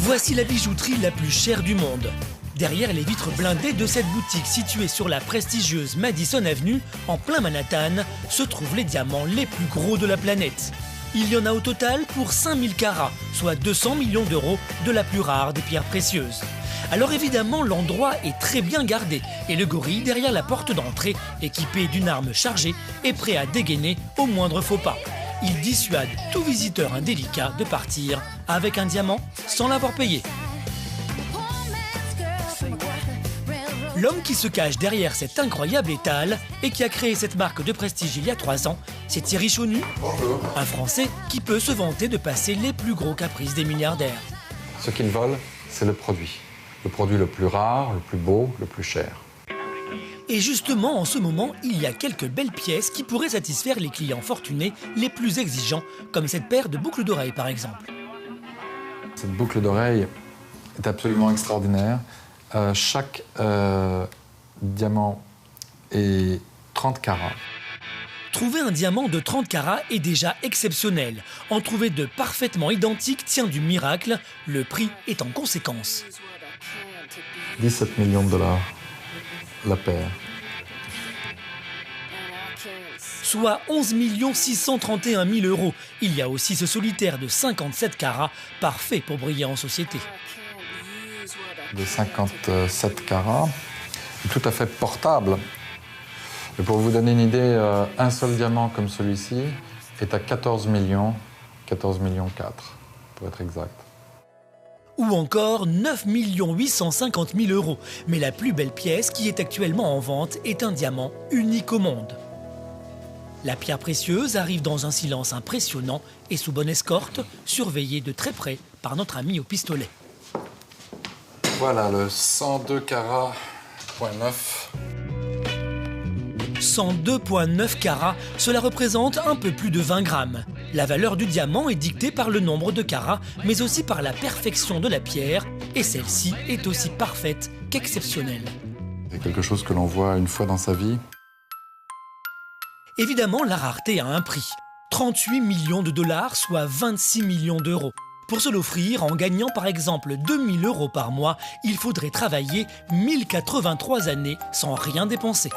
Voici la bijouterie la plus chère du monde. Derrière les vitres blindées de cette boutique située sur la prestigieuse Madison Avenue, en plein Manhattan, se trouvent les diamants les plus gros de la planète. Il y en a au total pour 5000 carats, soit 200 millions d'euros de la plus rare des pierres précieuses. Alors évidemment, l'endroit est très bien gardé et le gorille derrière la porte d'entrée, équipé d'une arme chargée, est prêt à dégainer au moindre faux pas. Il dissuade tout visiteur indélicat de partir avec un diamant sans l'avoir payé. L'homme qui se cache derrière cet incroyable étal et qui a créé cette marque de prestige il y a 3 ans, c'est Thierry Chonu, un Français qui peut se vanter de passer les plus gros caprices des milliardaires. Ce qu'ils veulent, c'est le produit. Le produit le plus rare, le plus beau, le plus cher. Et justement, en ce moment, il y a quelques belles pièces qui pourraient satisfaire les clients fortunés les plus exigeants, comme cette paire de boucles d'oreilles par exemple. Cette boucle d'oreille est absolument extraordinaire. Chaque diamant est 30 carats. Trouver un diamant de 30 carats est déjà exceptionnel. En trouver de parfaitement identiques tient du miracle. Le prix est en conséquence. 17 millions de dollars la paire. Soit 11 631 000 euros. Il y a aussi ce solitaire de 57 carats, parfait pour briller en société. De 57 carats, tout à fait portable. Et pour vous donner une idée, un seul diamant comme celui-ci est à 14 millions 4, pour être exact. Ou encore 9 850 000 euros. Mais la plus belle pièce qui est actuellement en vente est un diamant unique au monde. La pierre précieuse arrive dans un silence impressionnant et sous bonne escorte, surveillée de très près par notre ami au pistolet. Voilà le 102 carats, .9. 102,9 carats, cela représente un peu plus de 20 grammes. La valeur du diamant est dictée par le nombre de carats, mais aussi par la perfection de la pierre, et celle-ci est aussi parfaite qu'exceptionnelle. C'est quelque chose que l'on voit une fois dans sa vie. Évidemment, la rareté a un prix. 38 millions de dollars, soit 26 millions d'euros. Pour se l'offrir, en gagnant par exemple 2 000 euros par mois, il faudrait travailler 1083 années sans rien dépenser.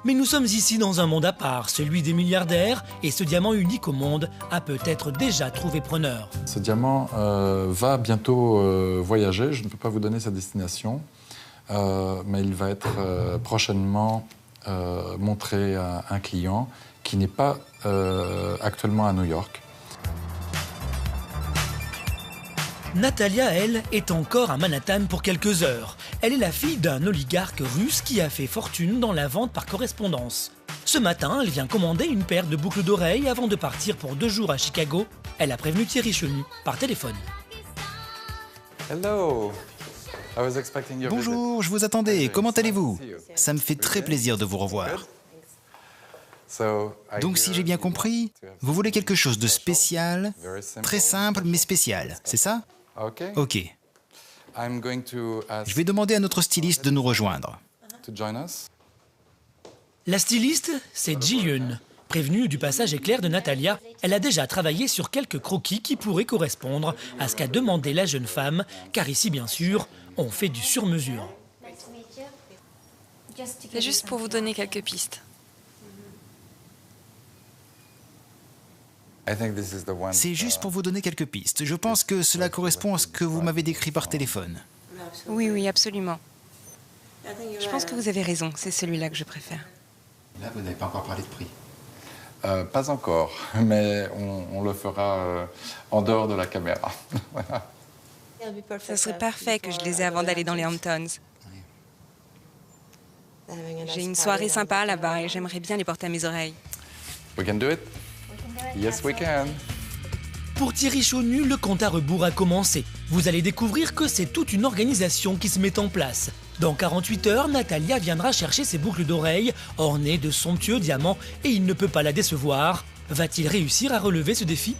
Mais nous sommes ici dans un monde à part, celui des milliardaires, et ce diamant unique au monde a peut-être déjà trouvé preneur. Ce diamant va bientôt voyager, je ne peux pas vous donner sa destination, mais il va être prochainement montré à un client qui n'est pas actuellement à New York. Natalia, elle, est encore à Manhattan pour quelques heures. Elle est la fille d'un oligarque russe qui a fait fortune dans la vente par correspondance. Ce matin, elle vient commander une paire de boucles d'oreilles avant de partir pour 2 jours à Chicago. Elle a prévenu Thierry Chenu par téléphone. Hello. Bonjour, je vous attendais. Comment allez-vous? Ça me fait très plaisir de vous revoir. Donc, si j'ai bien compris, vous voulez quelque chose de spécial, très simple mais spécial, c'est ça? Ok. Je vais demander à notre styliste de nous rejoindre. La styliste, c'est Ji-Yun. Prévenue du passage éclair de Natalia, elle a déjà travaillé sur quelques croquis qui pourraient correspondre à ce qu'a demandé la jeune femme, car ici, bien sûr, on fait du sur-mesure. C'est juste pour vous donner quelques pistes. C'est juste pour vous donner quelques pistes. Je pense que cela correspond à ce que vous m'avez décrit par téléphone. Oui, oui, absolument. Je pense que vous avez raison, c'est celui-là que je préfère. Là, vous n'avez pas encore parlé de prix. Pas encore, mais on le fera en dehors de la caméra. Ça serait parfait que je les ai avant d'aller dans les Hamptons. J'ai une soirée sympa là-bas et j'aimerais bien les porter à mes oreilles. We can do it. Yes, we can. Pour Thierry Chonu, le compte à rebours a commencé. Vous allez découvrir que c'est toute une organisation qui se met en place. Dans 48 heures, Natalia viendra chercher ses boucles d'oreilles ornées de somptueux diamants et il ne peut pas la décevoir. Va-t-il réussir à relever ce défi?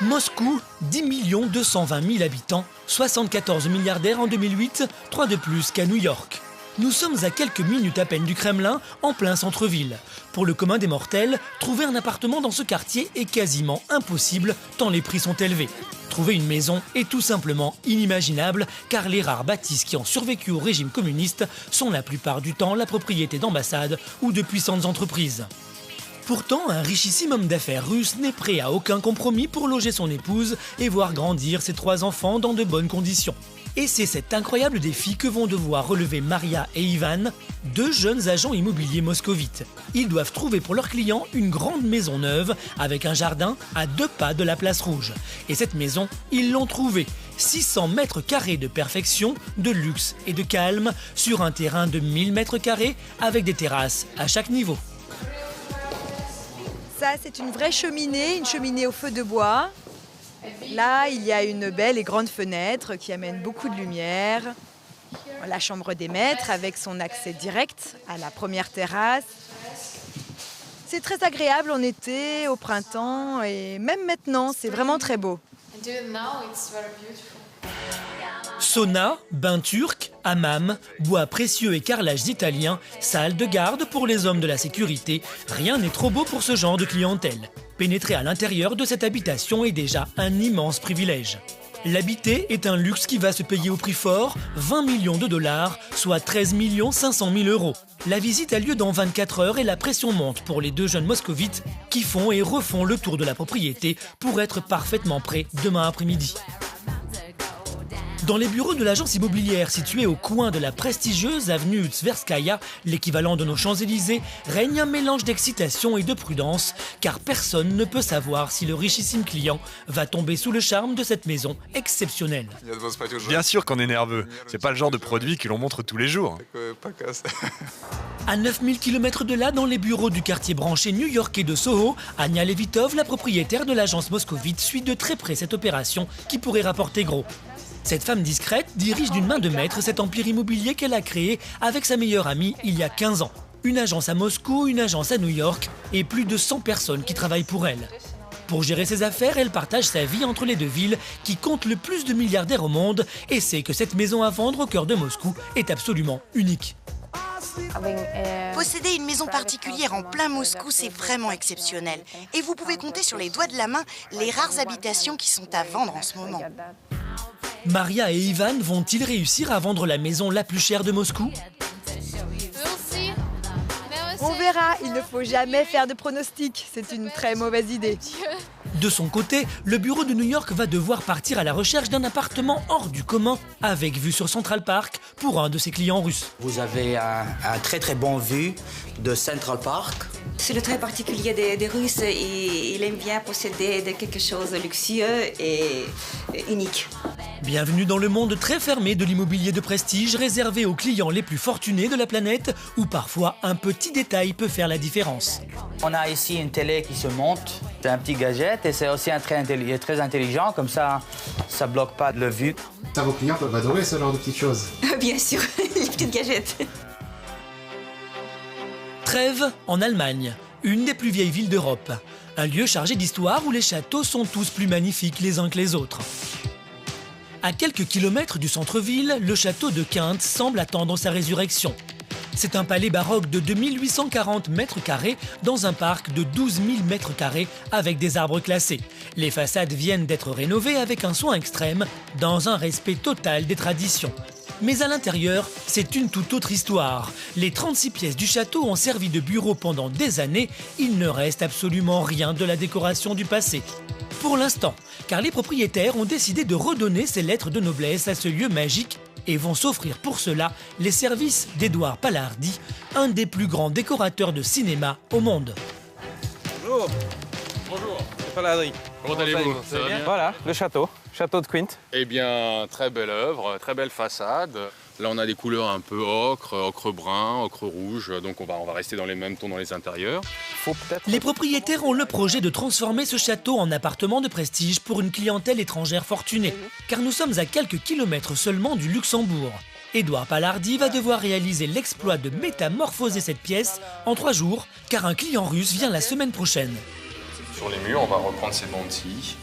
Moscou, 10 220 000 habitants, 74 milliardaires en 2008, 3 de plus qu'à New York. Nous sommes à quelques minutes à peine du Kremlin, en plein centre-ville. Pour le commun des mortels, trouver un appartement dans ce quartier est quasiment impossible tant les prix sont élevés. Trouver une maison est tout simplement inimaginable car les rares bâtisses qui ont survécu au régime communiste sont la plupart du temps la propriété d'ambassades ou de puissantes entreprises. Pourtant, un richissime homme d'affaires russe n'est prêt à aucun compromis pour loger son épouse et voir grandir ses 3 enfants dans de bonnes conditions. Et c'est cet incroyable défi que vont devoir relever Maria et Ivan, 2 jeunes agents immobiliers moscovites. Ils doivent trouver pour leurs clients une grande maison neuve avec un jardin à 2 pas de la place Rouge. Et cette maison, ils l'ont trouvée. 600 mètres carrés de perfection, de luxe et de calme sur un terrain de 1000 mètres carrés avec des terrasses à chaque niveau. Ça, c'est une vraie cheminée, une cheminée au feu de bois. Là, il y a une belle et grande fenêtre qui amène beaucoup de lumière. La chambre des maîtres avec son accès direct à la première terrasse. C'est très agréable en été, au printemps et même maintenant, c'est vraiment très beau. Sauna, bain turc, hammam, bois précieux et carrelages italiens, salle de garde pour les hommes de la sécurité, rien n'est trop beau pour ce genre de clientèle. Pénétrer à l'intérieur de cette habitation est déjà un immense privilège. L'habiter est un luxe qui va se payer au prix fort, 20 millions de dollars, soit 13 500 000 euros. La visite a lieu dans 24 heures et la pression monte pour les 2 jeunes moscovites qui font et refont le tour de la propriété pour être parfaitement prêts demain après-midi. Dans les bureaux de l'agence immobilière située au coin de la prestigieuse avenue Tverskaya, l'équivalent de nos Champs-Élysées, règne un mélange d'excitation et de prudence, car personne ne peut savoir si le richissime client va tomber sous le charme de cette maison exceptionnelle. Bien sûr qu'on est nerveux, c'est pas le genre de produit que l'on montre tous les jours. À 9000 km de là, dans les bureaux du quartier branché new-yorkais de Soho, Anya Levitov, la propriétaire de l'agence moscovite, suit de très près cette opération qui pourrait rapporter gros. Cette femme discrète dirige d'une main de maître cet empire immobilier qu'elle a créé avec sa meilleure amie il y a 15 ans. Une agence à Moscou, une agence à New York et plus de 100 personnes qui travaillent pour elle. Pour gérer ses affaires, elle partage sa vie entre les 2 villes qui comptent le plus de milliardaires au monde et sait que cette maison à vendre au cœur de Moscou est absolument unique. Posséder une maison particulière en plein Moscou, c'est vraiment exceptionnel. Et vous pouvez compter sur les doigts de la main les rares habitations qui sont à vendre en ce moment. Maria et Ivan vont-ils réussir à vendre la maison la plus chère de Moscou ? On verra, il ne faut jamais faire de pronostics, c'est une très mauvaise idée. De son côté, le bureau de New York va devoir partir à la recherche d'un appartement hors du commun, avec vue sur Central Park, pour un de ses clients russes. Vous avez un très bon vue de Central Park. C'est le trait particulier des Russes, et il aime bien posséder quelque chose de luxueux et unique. Bienvenue dans le monde très fermé de l'immobilier de prestige, réservé aux clients les plus fortunés de la planète, où parfois un petit détail peut faire la différence. On a ici une télé qui se monte, c'est un petit gadget et c'est aussi très intelligent, comme ça ne bloque pas le vue. Ça, vos clients peuvent adorer ce genre de petites choses. Bien sûr, les petites gadgets. Trèves, en Allemagne, une des plus vieilles villes d'Europe. Un lieu chargé d'histoire où les châteaux sont tous plus magnifiques les uns que les autres. À quelques kilomètres du centre-ville, le château de Quinte semble attendre sa résurrection. C'est un palais baroque de 2840 mètres carrés dans un parc de 12 000 mètres carrés avec des arbres classés. Les façades viennent d'être rénovées avec un soin extrême, dans un respect total des traditions. Mais à l'intérieur, c'est une toute autre histoire. Les 36 pièces du château ont servi de bureau pendant des années. Il ne reste absolument rien de la décoration du passé. Pour l'instant, car les propriétaires ont décidé de redonner ces lettres de noblesse à ce lieu magique et vont s'offrir pour cela les services d'Édouard Palardi, un des plus grands décorateurs de cinéma au monde. Bonjour. Bonjour, c'est Palardi. Comment allez-vous? Ça va bien? Voilà, le château de Quinte. Eh bien, très belle œuvre, très belle façade. Là, on a des couleurs un peu ocre brun, ocre rouge, donc on va rester dans les mêmes tons dans les intérieurs. Les propriétaires ont le projet de transformer ce château en appartement de prestige pour une clientèle étrangère fortunée, car nous sommes à quelques kilomètres seulement du Luxembourg. Édouard Palardi va devoir réaliser l'exploit de métamorphoser cette pièce en 3 jours, car un client russe vient la semaine prochaine. Sur les murs, on va reprendre ces bandes-ci,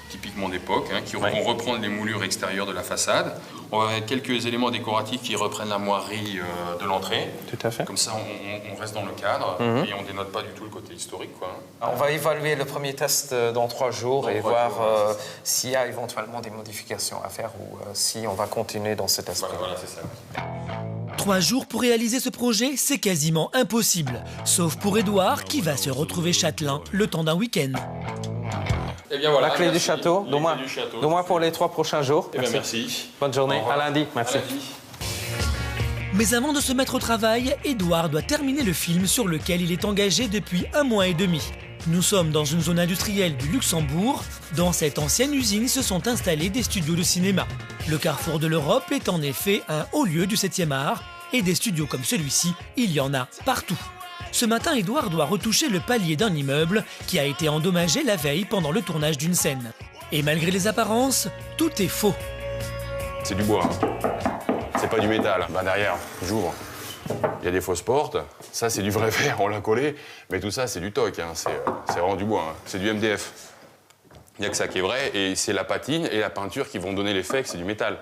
typiquement d'époque, qui vont reprendre les moulures extérieures de la façade. On va mettre quelques éléments décoratifs qui reprennent la moirie de l'entrée. Tout à fait. Comme ça, on reste dans le cadre et on dénote pas du tout le côté historique, quoi. On va évaluer le premier test dans 3 jours et voir s'il y a éventuellement des modifications à faire ou si on va continuer dans cet aspect. Voilà, c'est ça. 3 jours pour réaliser ce projet, c'est quasiment impossible. Sauf pour Édouard, qui va se retrouver châtelain le temps d'un week-end. Eh bien voilà, la clé du château, d'au moins pour les 3 prochains jours. Eh bien merci. Bonne journée, à lundi. Merci. Mais avant de se mettre au travail, Édouard doit terminer le film sur lequel il est engagé depuis 1 mois et demi. Nous sommes dans une zone industrielle du Luxembourg. Dans cette ancienne usine se sont installés des studios de cinéma. Le carrefour de l'Europe est en effet un haut lieu du 7e art, et des studios comme celui-ci, il y en a partout. Ce matin, Édouard doit retoucher le palier d'un immeuble qui a été endommagé la veille pendant le tournage d'une scène. Et malgré les apparences, tout est faux. C'est du bois, c'est pas du métal. Derrière, j'ouvre. Il y a des fausses portes. Ça, c'est du vrai verre, on l'a collé. Mais tout ça, c'est du toc, hein. C'est vraiment du bois. Hein. C'est du MDF. Il n'y a que ça qui est vrai. Et c'est la patine et la peinture qui vont donner l'effet que c'est du métal.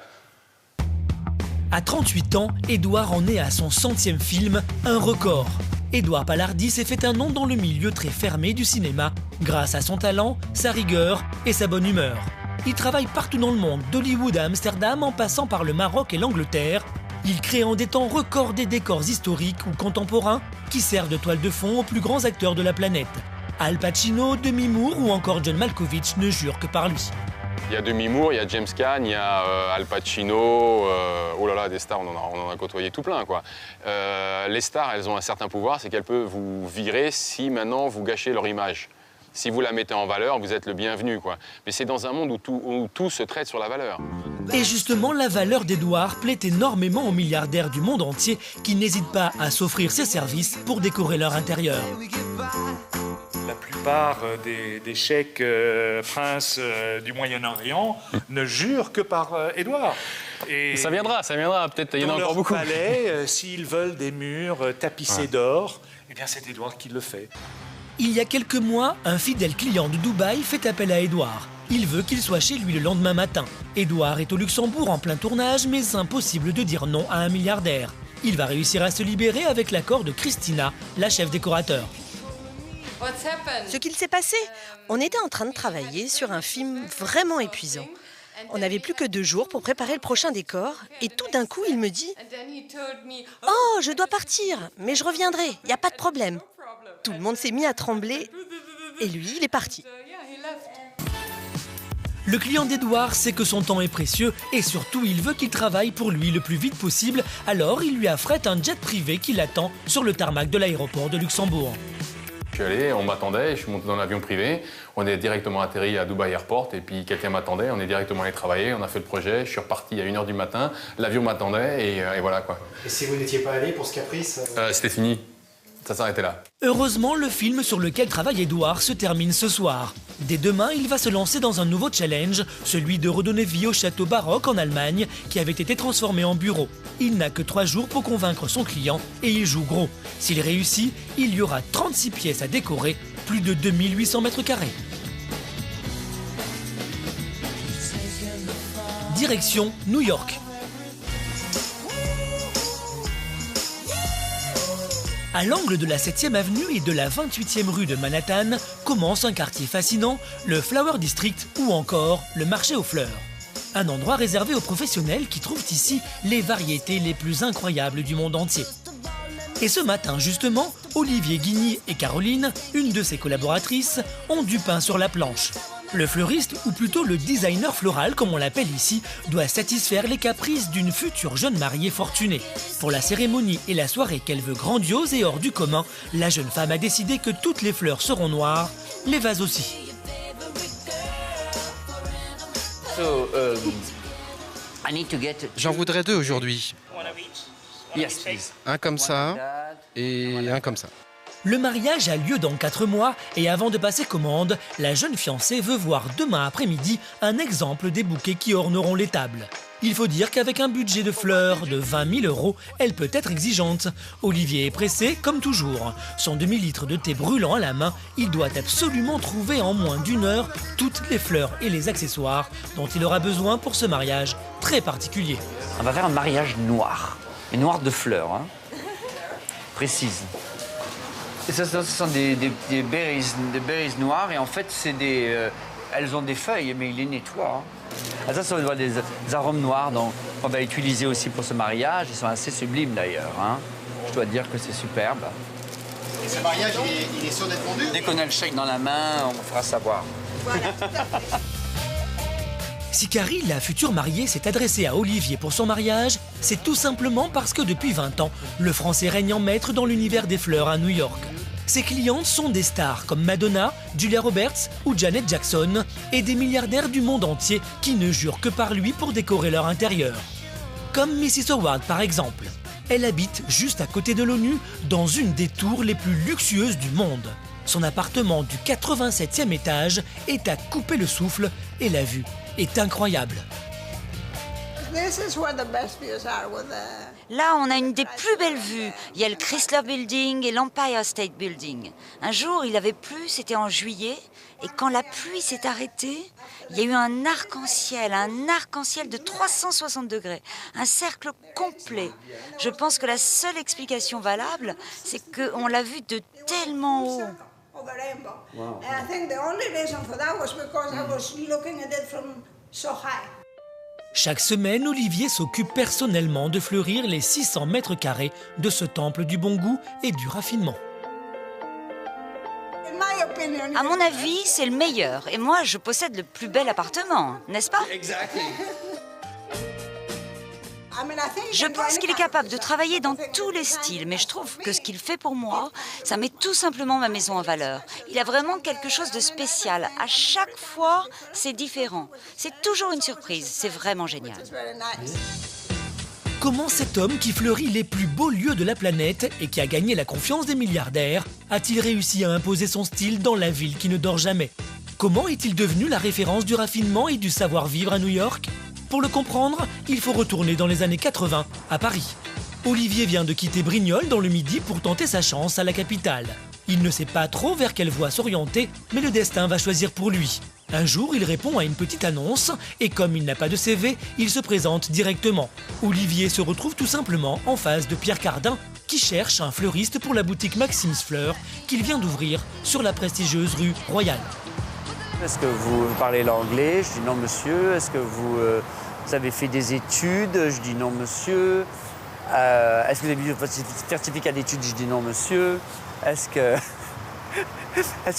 À 38 ans, Édouard en est à son 100e film, un record. Édouard Palardi s'est fait un nom dans le milieu très fermé du cinéma, grâce à son talent, sa rigueur et sa bonne humeur. Il travaille partout dans le monde, d'Hollywood à Amsterdam, en passant par le Maroc et l'Angleterre. Il crée en des temps records des décors historiques ou contemporains qui servent de toile de fond aux plus grands acteurs de la planète. Al Pacino, Demi Moore ou encore John Malkovich ne jurent que par lui. Il y a Demi Moore, il y a James Caan, il y a Al Pacino, oh là là, des stars, on en a côtoyé tout plein, quoi. Les stars, elles ont un certain pouvoir, c'est qu'elles peuvent vous virer si maintenant vous gâchez leur image. Si vous la mettez en valeur, vous êtes le bienvenu, quoi. Mais c'est dans un monde où tout se traite sur la valeur. Et justement, la valeur d'Édouard plaît énormément aux milliardaires du monde entier qui n'hésitent pas à s'offrir ses services pour décorer leur intérieur. La plupart des cheikhs princes du Moyen-Orient ne jurent que par Édouard. Et ça viendra, peut-être il y en a encore beaucoup. Dans leur palais, s'ils veulent des murs tapissés d'or, eh bien c'est Édouard qui le fait. Il y a quelques mois, un fidèle client de Dubaï fait appel à Édouard. Il veut qu'il soit chez lui le lendemain matin. Édouard est au Luxembourg en plein tournage, mais impossible de dire non à un milliardaire. Il va réussir à se libérer avec l'accord de Christina, la chef décorateur. Ce qu'il s'est passé, on était en train de travailler sur un film vraiment épuisant. On n'avait plus que 2 jours pour préparer le prochain décor, et tout d'un coup, il me dit « Oh, je dois partir, mais je reviendrai, il n'y a pas de problème. » Tout le monde s'est mis à trembler, et lui, il est parti. Le client d'Édouard sait que son temps est précieux, et surtout, il veut qu'il travaille pour lui le plus vite possible, alors il lui affrète un jet privé qui l'attend sur le tarmac de l'aéroport de Luxembourg. Je suis allé, on m'attendait, je suis monté dans l'avion privé, on est directement atterri à Dubai Airport et puis quelqu'un m'attendait, on est directement allé travailler, on a fait le projet, je suis reparti à 1h du matin, l'avion m'attendait et voilà quoi. Et si vous n'étiez pas allé pour ce caprice C'était fini, ça s'arrêtait là. Heureusement, le film sur lequel travaille Édouard se termine ce soir. Dès demain, il va se lancer dans un nouveau challenge, celui de redonner vie au château baroque en Allemagne qui avait été transformé en bureau. Il n'a que 3 jours pour convaincre son client et il joue gros. S'il réussit, il y aura 36 pièces à décorer, plus de 2800 mètres carrés. Direction New York. À l'angle de la 7e avenue et de la 28e rue de Manhattan commence un quartier fascinant, le Flower District ou encore le marché aux fleurs. Un endroit réservé aux professionnels qui trouvent ici les variétés les plus incroyables du monde entier. Et ce matin, justement, Olivier Guigny et Caroline, une de ses collaboratrices, ont du pain sur la planche. Le fleuriste, ou plutôt le designer floral comme on l'appelle ici, doit satisfaire les caprices d'une future jeune mariée fortunée. Pour la cérémonie et la soirée qu'elle veut grandiose et hors du commun, la jeune femme a décidé que toutes les fleurs seront noires, les vases aussi. J'en voudrais 2 aujourd'hui. Un comme ça et un comme ça. Le mariage a lieu dans 4 mois et avant de passer commande, la jeune fiancée veut voir demain après-midi un exemple des bouquets qui orneront les tables. Il faut dire qu'avec un budget de fleurs de 20 000 €, elle peut être exigeante. Olivier est pressé, comme toujours. Son demi-litre de thé brûlant à la main, il doit absolument trouver en moins d'1 heure toutes les fleurs et les accessoires dont il aura besoin pour ce mariage très particulier. On va faire un mariage noir. Et noir de fleurs, hein. Précise. Et ça, ce sont des berries noires et en fait, c'est elles ont des feuilles, mais il les nettoie. Hein. Ah, ça sont des arômes noirs qu'on va utiliser aussi pour ce mariage. Ils sont assez sublimes d'ailleurs. Hein. Je dois dire que c'est superbe. Et ce mariage, il est sûr d'être vendu? Dès qu'on a le chèque dans la main, on fera savoir. Voilà. Si Carrie, la future mariée, s'est adressée à Olivier pour son mariage, c'est tout simplement parce que depuis 20 ans, le Français règne en maître dans l'univers des fleurs à New York. Ses clientes sont des stars comme Madonna, Julia Roberts ou Janet Jackson et des milliardaires du monde entier qui ne jurent que par lui pour décorer leur intérieur. Comme Mrs. Howard par exemple. Elle habite juste à côté de l'ONU dans une des tours les plus luxueuses du monde. Son appartement du 87e étage est à couper le souffle et la vue est incroyable. Là, on a une des plus belles vues. Il y a le Chrysler Building et l'Empire State Building. Un jour, il avait plu, c'était en juillet, et quand la pluie s'est arrêtée, il y a eu un arc-en-ciel de 360 degrés, un cercle complet. Je pense que la seule explication valable, c'est qu'on l'a vu de tellement haut. Wow. Chaque semaine, Olivier s'occupe personnellement de fleurir les 600 mètres carrés de ce temple du bon goût et du raffinement. À mon avis, c'est le meilleur. Et moi, je possède le plus bel appartement, n'est-ce pas? Je pense qu'il est capable de travailler dans tous les styles, mais je trouve que ce qu'il fait pour moi, ça met tout simplement ma maison en valeur. Il a vraiment quelque chose de spécial. À chaque fois, c'est différent. C'est toujours une surprise. C'est vraiment génial. Comment cet homme qui fleurit les plus beaux lieux de la planète et qui a gagné la confiance des milliardaires a-t-il réussi à imposer son style dans la ville qui ne dort jamais? Comment est-il devenu la référence du raffinement et du savoir-vivre à New York? Pour le comprendre, il faut retourner dans les années 80, à Paris. Olivier vient de quitter Brignoles dans le Midi pour tenter sa chance à la capitale. Il ne sait pas trop vers quelle voie s'orienter, mais le destin va choisir pour lui. Un jour, il répond à une petite annonce et comme il n'a pas de CV, il se présente directement. Olivier se retrouve tout simplement en face de Pierre Cardin, qui cherche un fleuriste pour la boutique Maxim's Fleurs qu'il vient d'ouvrir sur la prestigieuse rue Royale. Est-ce que vous parlez l'anglais? Je dis non, monsieur. Est-ce que vous avez fait des études? Je dis non, monsieur. Est-ce que vous avez eu votre certificat d'études? Je dis non, monsieur. Est-ce que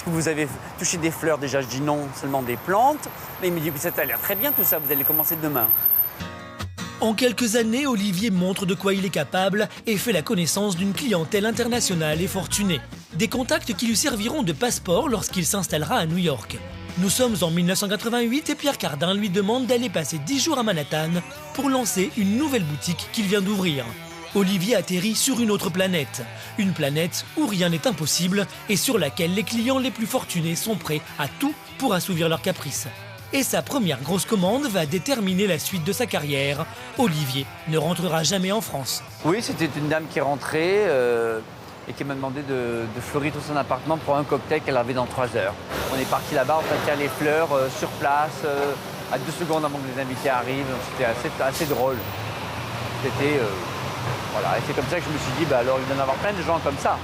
vous avez touché des fleurs déjà? Je dis non, seulement des plantes. Mais il me dit, ça a l'air très bien tout ça, vous allez commencer demain. En quelques années, Olivier montre de quoi il est capable et fait la connaissance d'une clientèle internationale et fortunée. Des contacts qui lui serviront de passeport lorsqu'il s'installera à New York. Nous sommes en 1988 et Pierre Cardin lui demande d'aller passer 10 jours à Manhattan pour lancer une nouvelle boutique qu'il vient d'ouvrir. Olivier atterrit sur une autre planète. Une planète où rien n'est impossible et sur laquelle les clients les plus fortunés sont prêts à tout pour assouvir leurs caprices. Et sa première grosse commande va déterminer la suite de sa carrière. Olivier ne rentrera jamais en France. Oui, c'était une dame qui est rentrée et qui m'a demandé de fleurir tout son appartement pour un cocktail qu'elle avait dans 3 heures. On est parti là-bas, on fait les fleurs sur place, à 2 secondes avant que les invités arrivent. C'était assez drôle. C'était... voilà, et c'est comme ça que je me suis dit, alors il doit y en avoir plein de gens comme ça.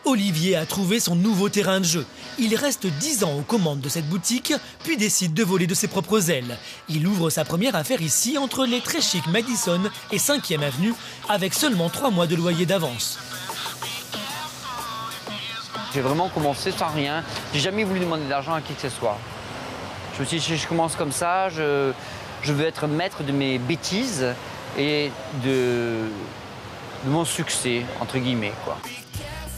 Olivier a trouvé son nouveau terrain de jeu. Il reste 10 ans aux commandes de cette boutique, puis décide de voler de ses propres ailes. Il ouvre sa première affaire ici, entre les très chics Madison et 5e Avenue, avec seulement 3 mois de loyer d'avance. J'ai vraiment commencé sans rien. J'ai jamais voulu demander d'argent à qui que ce soit. Je me suis dit, je commence comme ça, je veux être maître de mes bêtises et de mon succès, entre guillemets, quoi.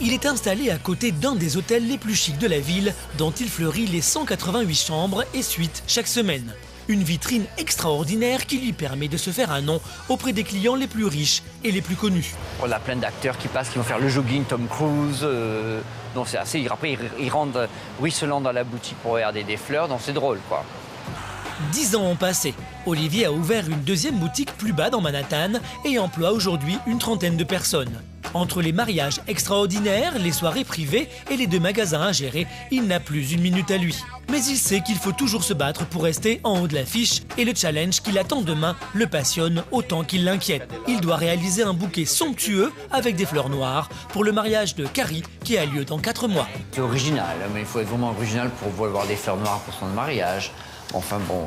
Il est installé à côté d'un des hôtels les plus chics de la ville, dont il fleurit les 188 chambres et suites chaque semaine. Une vitrine extraordinaire qui lui permet de se faire un nom auprès des clients les plus riches et les plus connus. On a plein d'acteurs qui passent, qui vont faire le jogging, Tom Cruise. Donc c'est assez. Après, ils rentrent ruisselant dans la boutique pour regarder des fleurs, donc c'est drôle, quoi. 10 ans ont passé. Olivier a ouvert une deuxième boutique plus bas dans Manhattan et emploie aujourd'hui une 30aine de personnes. Entre les mariages extraordinaires, les soirées privées et les 2 magasins à gérer, il n'a plus une minute à lui. Mais il sait qu'il faut toujours se battre pour rester en haut de l'affiche et le challenge qui l'attend demain le passionne autant qu'il l'inquiète. Il doit réaliser un bouquet somptueux avec des fleurs noires pour le mariage de Carrie qui a lieu dans 4 mois. C'est original, mais il faut être vraiment original pour avoir des fleurs noires pour son mariage. Enfin bon,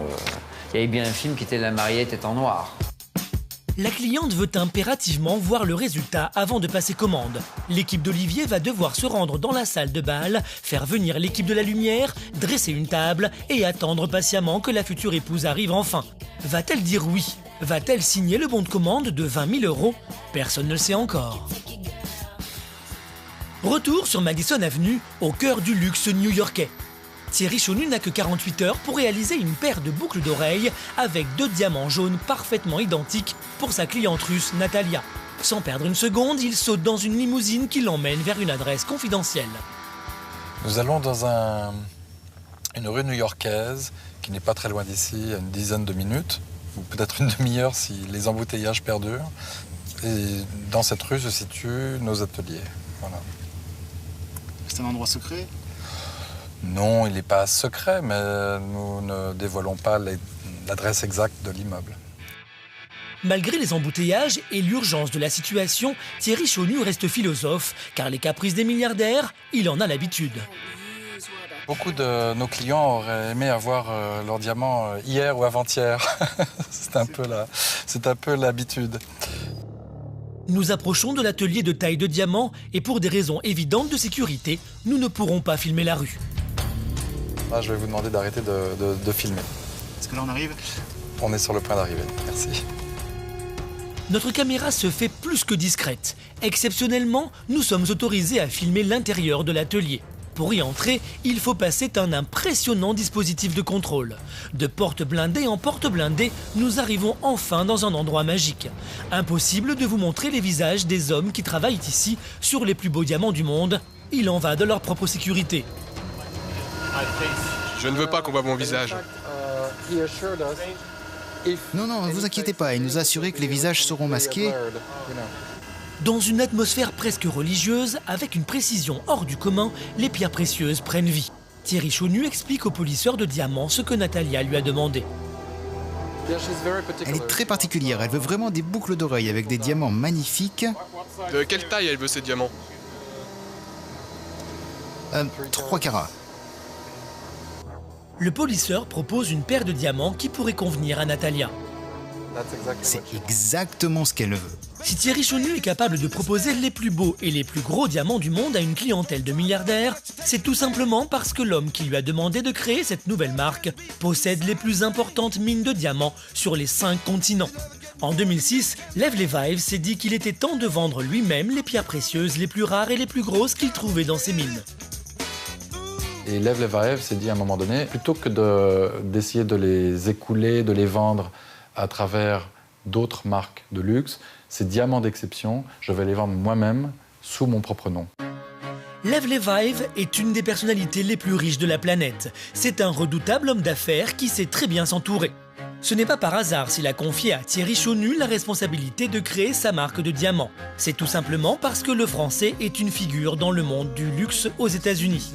il y avait bien un film qui était La mariée était en noir. La cliente veut impérativement voir le résultat avant de passer commande. L'équipe d'Olivier va devoir se rendre dans la salle de bal, faire venir l'équipe de la lumière, dresser une table et attendre patiemment que la future épouse arrive enfin. Va-t-elle dire oui? Va-t-elle signer le bon de commande de 20 000 €? Personne ne le sait encore. Retour sur Madison Avenue, au cœur du luxe new-yorkais. Thierry Chaunu n'a que 48 heures pour réaliser une paire de boucles d'oreilles avec 2 diamants jaunes parfaitement identiques pour sa cliente russe Natalia. Sans perdre une seconde, il saute dans une limousine qui l'emmène vers une adresse confidentielle. Nous allons dans une rue new-yorkaise qui n'est pas très loin d'ici, à une dizaine de minutes, ou peut-être une demi-heure si les embouteillages perdurent. Et dans cette rue se situent nos ateliers. Voilà. C'est un endroit secret ? Non, il n'est pas secret, mais nous ne dévoilons pas l'adresse exacte de l'immeuble. Malgré les embouteillages et l'urgence de la situation, Thierry Chaunu reste philosophe, car les caprices des milliardaires, il en a l'habitude. Beaucoup de nos clients auraient aimé avoir leur diamant hier ou avant-hier. C'est un peu l'habitude. Nous approchons de l'atelier de taille de diamant et pour des raisons évidentes de sécurité, nous ne pourrons pas filmer la rue. Là, je vais vous demander d'arrêter de filmer. Est-ce que là on arrive? On est sur le point d'arriver, merci. Notre caméra se fait plus que discrète. Exceptionnellement, nous sommes autorisés à filmer l'intérieur de l'atelier. Pour y entrer, il faut passer un impressionnant dispositif de contrôle. De porte blindée en porte blindée, nous arrivons enfin dans un endroit magique. Impossible de vous montrer les visages des hommes qui travaillent ici sur les plus beaux diamants du monde. Il en va de leur propre sécurité. Je ne veux pas qu'on voit mon visage. Non, ne vous inquiétez pas, il nous a assuré que les visages seront masqués. Dans une atmosphère presque religieuse, avec une précision hors du commun, les pierres précieuses prennent vie. Thierry Chaunu explique au polisseur de diamants ce que Natalia lui a demandé. Elle est très particulière, elle veut vraiment des boucles d'oreilles avec des diamants magnifiques. De quelle taille elle veut ces diamants? 3 carats. Le polisseur propose une paire de diamants qui pourrait convenir à Natalia. C'est exactement ce qu'elle veut. Si Thierry Chaunu est capable de proposer les plus beaux et les plus gros diamants du monde à une clientèle de milliardaires, c'est tout simplement parce que l'homme qui lui a demandé de créer cette nouvelle marque possède les plus importantes mines de diamants sur les 5 continents. En 2006, Lev Levive s'est dit qu'il était temps de vendre lui-même les pierres précieuses les plus rares et les plus grosses qu'il trouvait dans ses mines. Et Lev Levive s'est dit à un moment donné, plutôt que d'essayer de les écouler, de les vendre à travers d'autres marques de luxe, ces diamants d'exception, je vais les vendre moi-même sous mon propre nom. Lev Levive est une des personnalités les plus riches de la planète. C'est un redoutable homme d'affaires qui sait très bien s'entourer. Ce n'est pas par hasard s'il a confié à Thierry Chaunu la responsabilité de créer sa marque de diamants. C'est tout simplement parce que le Français est une figure dans le monde du luxe aux États-Unis.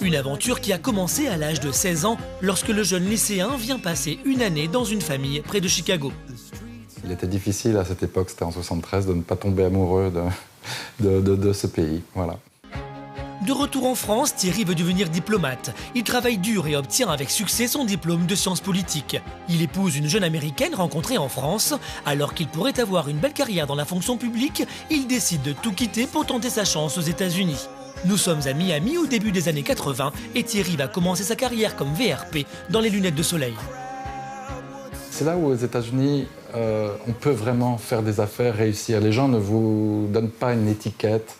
Une aventure qui a commencé à l'âge de 16 ans lorsque le jeune lycéen vient passer une année dans une famille près de Chicago. Il était difficile à cette époque, c'était en 73, de ne pas tomber amoureux de ce pays. Voilà. De retour en France, Thierry veut devenir diplomate. Il travaille dur et obtient avec succès son diplôme de sciences politiques. Il épouse une jeune américaine rencontrée en France. Alors qu'il pourrait avoir une belle carrière dans la fonction publique, il décide de tout quitter pour tenter sa chance aux États-Unis. Nous sommes à Miami au début des années 80 et Thierry va commencer sa carrière comme VRP dans les lunettes de soleil. C'est là où aux États-Unis, on peut vraiment faire des affaires, réussir. Les gens ne vous donnent pas une étiquette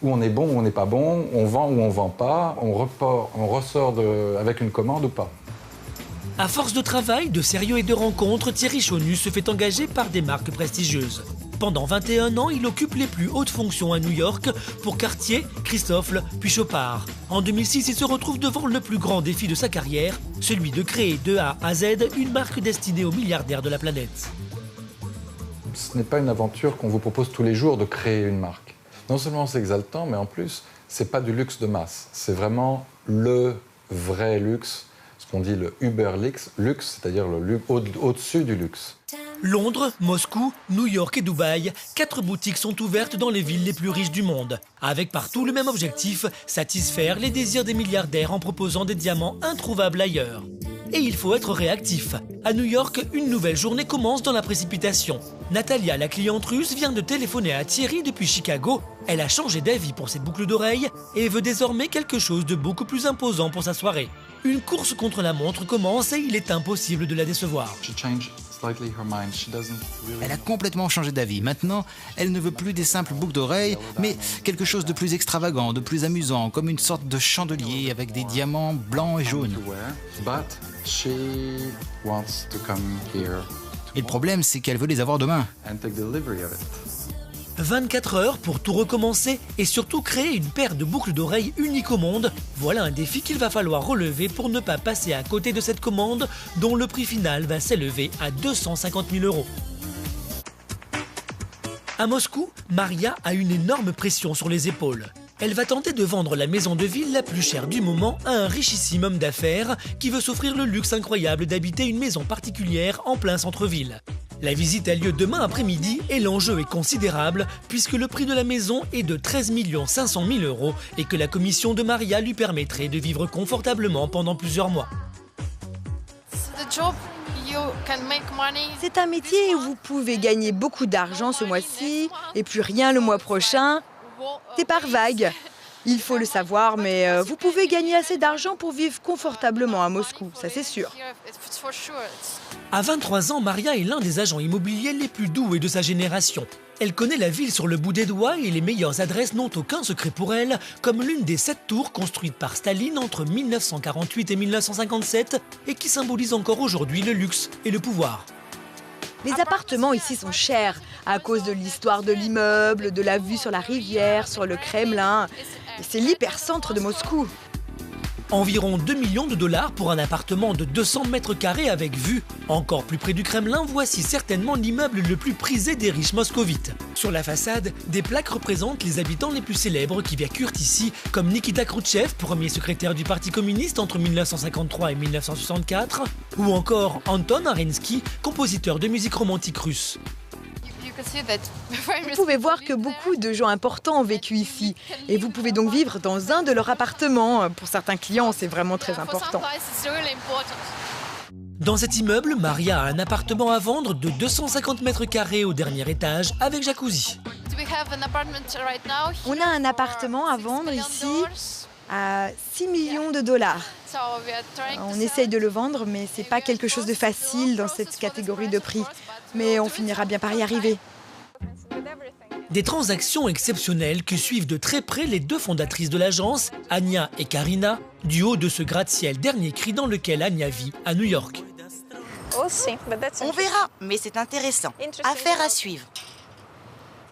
où on est bon ou on n'est pas bon, on vend ou on ne vend pas, on ressort avec une commande ou pas. À force de travail, de sérieux et de rencontres, Thierry Chaunu se fait engager par des marques prestigieuses. Pendant 21 ans, il occupe les plus hautes fonctions à New York pour Cartier, Christofle, puis Chopard. En 2006, il se retrouve devant le plus grand défi de sa carrière, celui de créer de A à Z une marque destinée aux milliardaires de la planète. Ce n'est pas une aventure qu'on vous propose tous les jours de créer une marque. Non seulement c'est exaltant, mais en plus, c'est pas du luxe de masse. C'est vraiment le vrai luxe, ce qu'on dit le Uber luxe, c'est-à-dire le au-dessus du luxe. Londres, Moscou, New York et Dubaï, 4 boutiques sont ouvertes dans les villes les plus riches du monde. Avec partout le même objectif, satisfaire les désirs des milliardaires en proposant des diamants introuvables ailleurs. Et il faut être réactif. À New York, une nouvelle journée commence dans la précipitation. Natalia, la cliente russe, vient de téléphoner à Thierry depuis Chicago. Elle a changé d'avis pour ses boucles d'oreilles et veut désormais quelque chose de beaucoup plus imposant pour sa soirée. Une course contre la montre commence et il est impossible de la décevoir. Elle a complètement changé d'avis. Maintenant, elle ne veut plus des simples boucles d'oreilles, mais quelque chose de plus extravagant, de plus amusant, comme une sorte de chandelier avec des diamants blancs et jaunes. Et le problème, c'est qu'elle veut les avoir demain. 24 heures pour tout recommencer et surtout créer une paire de boucles d'oreilles unique au monde. Voilà un défi qu'il va falloir relever pour ne pas passer à côté de cette commande dont le prix final va s'élever à 250 000 €. À Moscou, Maria a une énorme pression sur les épaules. Elle va tenter de vendre la maison de ville la plus chère du moment à un richissime homme d'affaires qui veut s'offrir le luxe incroyable d'habiter une maison particulière en plein centre-ville. La visite a lieu demain après-midi et l'enjeu est considérable puisque le prix de la maison est de 13 500 000 € et que la commission de Maria lui permettrait de vivre confortablement pendant plusieurs mois. C'est un métier où vous pouvez gagner beaucoup d'argent ce mois-ci et plus rien le mois prochain. C'est par vague. Il faut le savoir, mais vous pouvez gagner assez d'argent pour vivre confortablement à Moscou, ça c'est sûr. À 23 ans, Maria est l'un des agents immobiliers les plus doués de sa génération. Elle connaît la ville sur le bout des doigts et les meilleures adresses n'ont aucun secret pour elle, comme l'une des 7 tours construites par Staline entre 1948 et 1957 et qui symbolise encore aujourd'hui le luxe et le pouvoir. Les appartements ici sont chers à cause de l'histoire de l'immeuble, de la vue sur la rivière, sur le Kremlin. C'est l'hypercentre de Moscou. Environ 2 millions de dollars pour un appartement de 200 mètres carrés avec vue. Encore plus près du Kremlin, voici certainement l'immeuble le plus prisé des riches moscovites. Sur la façade, des plaques représentent les habitants les plus célèbres qui vécurent ici, comme Nikita Khrouchtchev, premier secrétaire du Parti communiste entre 1953 et 1964, ou encore Anton Arensky, compositeur de musique romantique russe. Vous pouvez voir que beaucoup de gens importants ont vécu ici et vous pouvez donc vivre dans un de leurs appartements. Pour certains clients, c'est vraiment très important. Dans cet immeuble, Maria a un appartement à vendre de 250 mètres carrés au dernier étage avec jacuzzi. On a un appartement à vendre ici à 6 millions de dollars. On essaye de le vendre, mais c'est pas quelque chose de facile dans cette catégorie de prix. Mais on finira bien par y arriver. Des transactions exceptionnelles que suivent de très près les 2 fondatrices de l'agence, Anya et Karina, du haut de ce gratte-ciel dernier cri dans lequel Anya vit à New York. On verra, mais c'est intéressant. Affaire à suivre.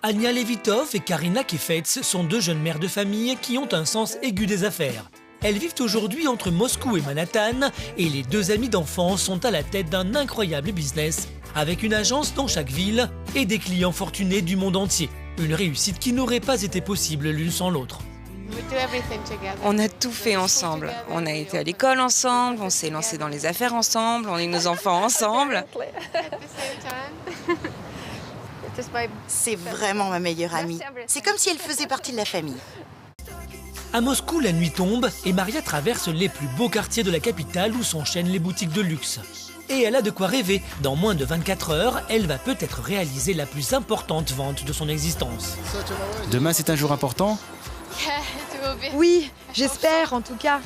Anya Levitov et Karina Kefetz sont 2 jeunes mères de famille qui ont un sens aigu des affaires. Elles vivent aujourd'hui entre Moscou et Manhattan et les 2 amies d'enfance sont à la tête d'un incroyable business avec une agence dans chaque ville et des clients fortunés du monde entier. Une réussite qui n'aurait pas été possible l'une sans l'autre. On a tout fait ensemble. On a été à l'école ensemble, on s'est lancé dans les affaires ensemble, on a eu nos enfants ensemble. C'est vraiment ma meilleure amie. C'est comme si elle faisait partie de la famille. À Moscou, la nuit tombe et Maria traverse les plus beaux quartiers de la capitale où s'enchaînent les boutiques de luxe. Et elle a de quoi rêver. Dans moins de 24 heures, elle va peut-être réaliser la plus importante vente de son existence. Demain, c'est un jour important ? Oui, j'espère en tout cas.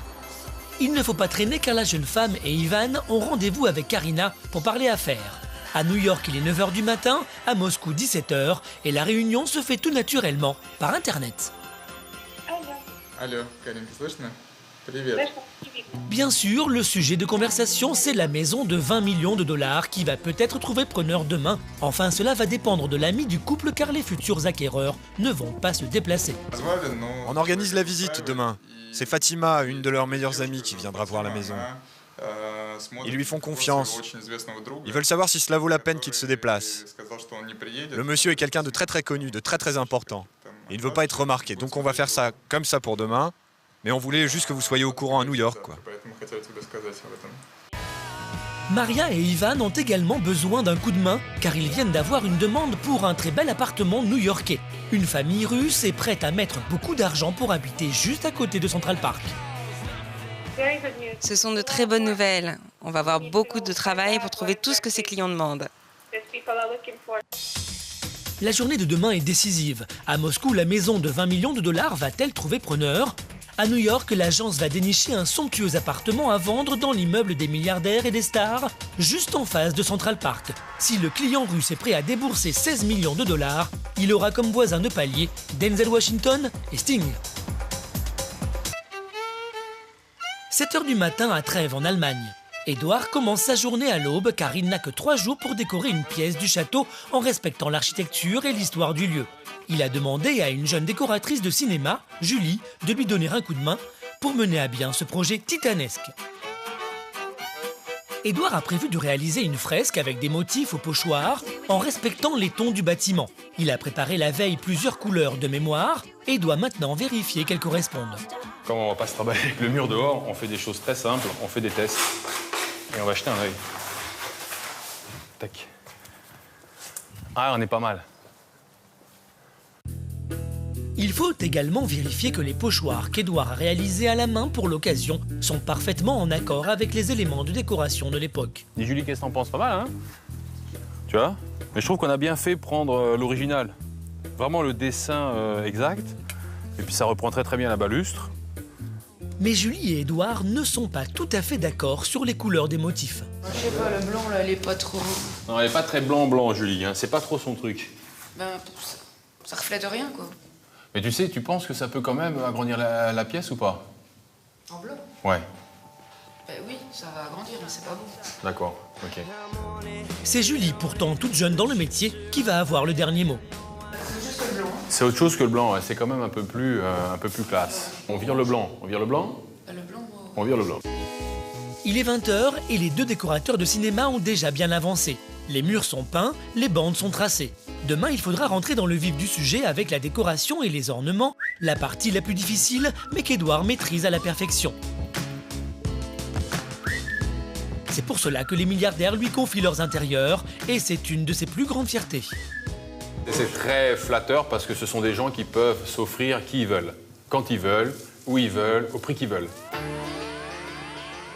Il ne faut pas traîner car la jeune femme et Ivan ont rendez-vous avec Karina pour parler affaires. À New York, il est 9 h du matin, à Moscou 17 h et la réunion se fait tout naturellement par Internet. Алло, Карин, ты слышно? Bien sûr, le sujet de conversation, c'est la maison de 20 millions de dollars qui va peut-être trouver preneur demain. Enfin, cela va dépendre de l'ami du couple car les futurs acquéreurs ne vont pas se déplacer. On organise la visite demain. C'est Fatima, une de leurs meilleures amies, qui viendra voir la maison. Ils lui font confiance. Ils veulent savoir si cela vaut la peine qu'il se déplace. Le monsieur est quelqu'un de très très connu, de très très important. Il ne veut pas être remarqué, donc on va faire ça comme ça pour demain. Mais on voulait juste que vous soyez au courant à New York, quoi. Maria et Ivan ont également besoin d'un coup de main car ils viennent d'avoir une demande pour un très bel appartement new-yorkais. Une famille russe est prête à mettre beaucoup d'argent pour habiter juste à côté de Central Park. Ce sont de très bonnes nouvelles. On va avoir beaucoup de travail pour trouver tout ce que ces clients demandent. La journée de demain est décisive. À Moscou, la maison de 20 millions de dollars va-t-elle trouver preneur ? À New York, l'agence va dénicher un somptueux appartement à vendre dans l'immeuble des milliardaires et des stars, juste en face de Central Park. Si le client russe est prêt à débourser 16 millions de dollars, il aura comme voisin de palier Denzel Washington et Sting. 7h du matin à Trèves en Allemagne. Édouard commence sa journée à l'aube car il n'a que 3 jours pour décorer une pièce du château en respectant l'architecture et l'histoire du lieu. Il a demandé à une jeune décoratrice de cinéma, Julie, de lui donner un coup de main pour mener à bien ce projet titanesque. Édouard a prévu de réaliser une fresque avec des motifs au pochoir en respectant les tons du bâtiment. Il a préparé la veille plusieurs couleurs de mémoire et doit maintenant vérifier qu'elles correspondent. Comme on va pas se travailler avec le mur dehors, on fait des choses très simples, on fait des tests. Et on va jeter un œil. Tac. Ah, on est pas mal. Il faut également vérifier que les pochoirs qu'Édouard a réalisés à la main pour l'occasion sont parfaitement en accord avec les éléments de décoration de l'époque. Dis Julie, qu'est-ce que t'en penses? Pas mal, hein? Tu vois? Mais je trouve qu'on a bien fait prendre l'original. Vraiment le dessin exact. Et puis ça reprend très très bien la balustre. Mais Julie et Édouard ne sont pas tout à fait d'accord sur les couleurs des motifs. Je sais pas, le blanc, là, il est pas trop... Non, elle est pas très blanc, Julie, hein. C'est pas trop son truc. Ben, ça reflète rien, quoi. Mais tu sais, tu penses que ça peut quand même agrandir la pièce ou pas? En blanc? Ouais. Ben oui, ça va agrandir, mais c'est pas beau. D'accord, ok. C'est Julie, pourtant toute jeune dans le métier, qui va avoir le dernier mot. C'est juste le blanc. C'est autre chose que le blanc, ouais. C'est quand même un peu plus classe. On vire le blanc. On vire le blanc? Le blanc, On vire le blanc. Il est 20h et les 2 décorateurs de cinéma ont déjà bien avancé. Les murs sont peints, les bandes sont tracées. Demain, il faudra rentrer dans le vif du sujet avec la décoration et les ornements, la partie la plus difficile, mais qu'Édouard maîtrise à la perfection. C'est pour cela que les milliardaires lui confient leurs intérieurs, et c'est une de ses plus grandes fiertés. C'est très flatteur parce que ce sont des gens qui peuvent s'offrir qui ils veulent, quand ils veulent, où ils veulent, au prix qu'ils veulent.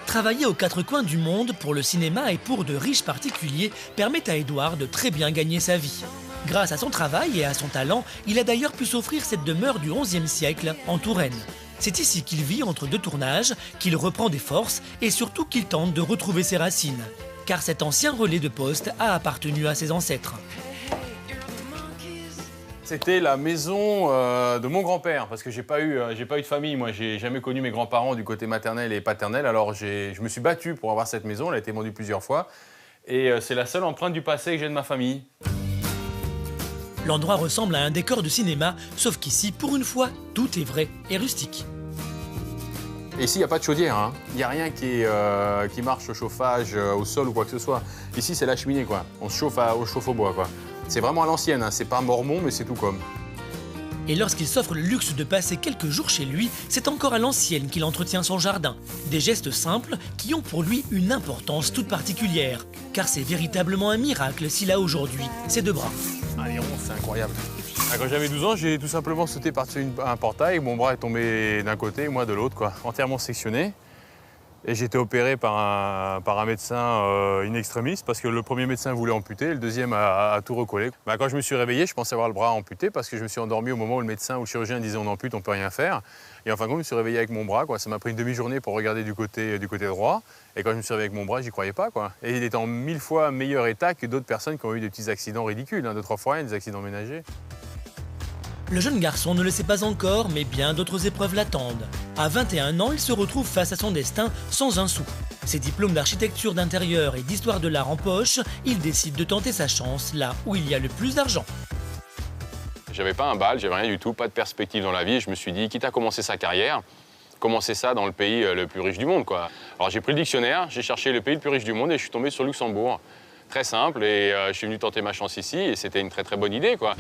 Travailler aux 4 coins du monde pour le cinéma et pour de riches particuliers permet à Édouard de très bien gagner sa vie. Grâce à son travail et à son talent, il a d'ailleurs pu s'offrir cette demeure du XIe siècle en Touraine. C'est ici qu'il vit entre 2 tournages, qu'il reprend des forces et surtout qu'il tente de retrouver ses racines. Car cet ancien relais de poste a appartenu à ses ancêtres. C'était la maison de mon grand-père, parce que j'ai pas eu de famille. Moi, j'ai jamais connu mes grands-parents du côté maternel et paternel. Alors, je me suis battu pour avoir cette maison. Elle a été vendue plusieurs fois. Et c'est la seule empreinte du passé que j'ai de ma famille. L'endroit ressemble à un décor de cinéma, sauf qu'ici, pour une fois, tout est vrai et rustique. Et ici, il n'y a pas de chaudière. Il n'y a rien qui marche au chauffage, au sol ou quoi que ce soit. Ici, c'est la cheminée, quoi. On se chauffe au bois, quoi. C'est vraiment à l'ancienne, hein. C'est pas mormon, mais c'est tout comme. Et lorsqu'il s'offre le luxe de passer quelques jours chez lui, c'est encore à l'ancienne qu'il entretient son jardin. Des gestes simples qui ont pour lui une importance toute particulière. Car c'est véritablement un miracle s'il a aujourd'hui ses 2 bras. Ah, les ronds, c'est incroyable. Quand j'avais 12 ans, j'ai tout simplement sauté par-dessus un portail. Mon bras est tombé d'un côté et moi de l'autre, quoi. Entièrement sectionné. Et j'ai été opéré par un médecin in extremis parce que le premier médecin voulait amputer, le deuxième a tout recollé. Quand je me suis réveillé, je pensais avoir le bras amputé parce que je me suis endormi au moment où le médecin ou le chirurgien disait on ampute, on peut rien faire. Et en fin de compte, je me suis réveillé avec mon bras, quoi. Ça m'a pris une demi-journée pour regarder du côté droit. Et quand je me suis réveillé avec mon bras, j'y croyais pas, quoi. Et il est en 1000 fois meilleur état que d'autres personnes qui ont eu des petits accidents ridicules, hein, 2-3 fois rien, des accidents ménagers. Le jeune garçon ne le sait pas encore, mais bien d'autres épreuves l'attendent. À 21 ans, il se retrouve face à son destin sans un sou. Ses diplômes d'architecture d'intérieur et d'histoire de l'art en poche, il décide de tenter sa chance là où il y a le plus d'argent. J'avais pas un bal, j'avais rien du tout, pas de perspective dans la vie. Je me suis dit, quitte à commencer sa carrière, commencer ça dans le pays le plus riche du monde, quoi. Alors j'ai pris le dictionnaire, j'ai cherché le pays le plus riche du monde et je suis tombé sur Luxembourg. Très simple, et je suis venu tenter ma chance ici et c'était une très très bonne idée, quoi.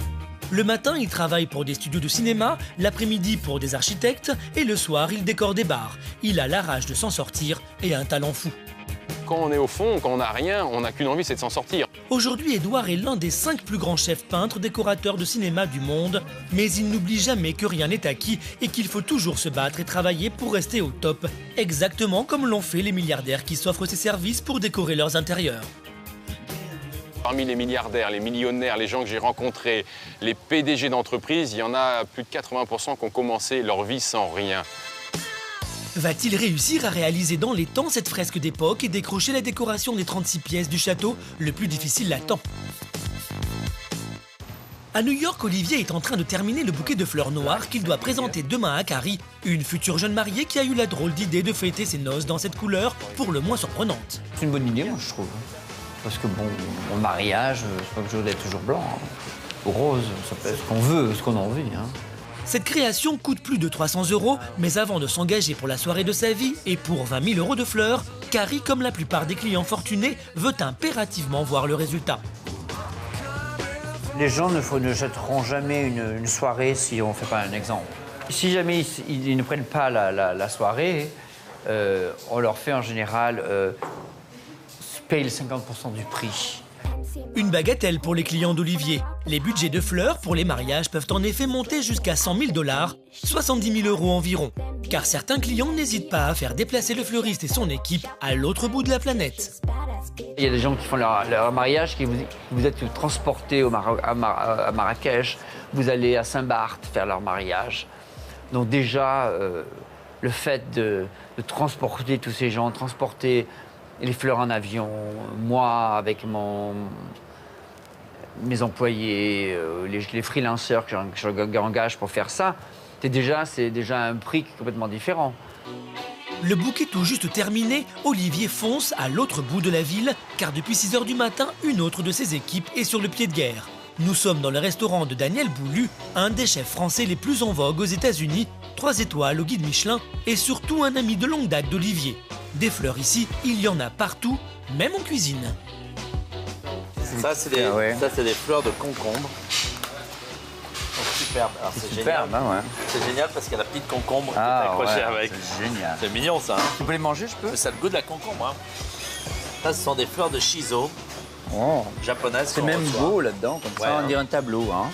Le matin, il travaille pour des studios de cinéma, l'après-midi pour des architectes, et le soir, il décore des bars. Il a la rage de s'en sortir et un talent fou. Quand on est au fond, quand on n'a rien, on n'a qu'une envie, c'est de s'en sortir. Aujourd'hui, Édouard est l'un des 5 plus grands chefs peintres décorateurs de cinéma du monde, mais il n'oublie jamais que rien n'est acquis et qu'il faut toujours se battre et travailler pour rester au top, exactement comme l'ont fait les milliardaires qui s'offrent ces services pour décorer leurs intérieurs. Parmi les milliardaires, les millionnaires, les gens que j'ai rencontrés, les PDG d'entreprises, il y en a plus de 80% qui ont commencé leur vie sans rien. Va-t-il réussir à réaliser dans les temps cette fresque d'époque et décrocher la décoration des 36 pièces du château? Le plus difficile l'attend. À New York, Olivier est en train de terminer le bouquet de fleurs noires qu'il doit présenter demain à Carrie, une future jeune mariée qui a eu la drôle d'idée de fêter ses noces dans cette couleur pour le moins surprenante. C'est une bonne idée, moi, je trouve. Parce que bon, mon mariage, c'est pas obligé d'être toujours blanc. Hein. Rose, ça peut être ce qu'on veut, ce qu'on a envie. Hein. Cette création coûte plus de 300 €, mais avant de s'engager pour la soirée de sa vie et pour 20 000 € de fleurs, Carrie, comme la plupart des clients fortunés, veut impérativement voir le résultat. Les gens ne jetteront jamais une soirée si on ne fait pas un exemple. Si jamais ils ne prennent pas la soirée, on leur fait en général paye les 50% du prix. Une bagatelle pour les clients d'Olivier. Les budgets de fleurs pour les mariages peuvent en effet monter jusqu'à 100 000 $, 70 000 € environ. Car certains clients n'hésitent pas à faire déplacer le fleuriste et son équipe à l'autre bout de la planète. Il y a des gens qui font leur mariage, qui vous êtes transportés à Marrakech, vous allez à Saint-Barth faire leur mariage. Donc déjà, le fait de transporter tous ces gens, transporter les fleurs en avion, moi avec mes employés, les freelancers que j'engage pour faire ça, c'est déjà un prix complètement différent. Le bouquet tout juste terminé, Olivier fonce à l'autre bout de la ville, car depuis 6 h du matin, une autre de ses équipes est sur le pied de guerre. Nous sommes dans le restaurant de Daniel Boulu, un des chefs français les plus en vogue aux États-Unis, 3 étoiles au guide Michelin, et surtout un ami de longue date d'Olivier. Des fleurs ici, il y en a partout, même en cuisine. Ça, c'est des fleurs de concombre. Superbe. C'est superbe, génial. Hein, ouais. C'est génial parce qu'il y a la petite concombre qui est accrochée avec. C'est génial. C'est mignon, ça. Hein. Vous pouvez les manger, je peux? Ça a le goût de la concombre. Hein. Ça, ce sont des fleurs de shiso japonaises. C'est même beau là-dedans, comme ça, on dirait un tableau. Hein.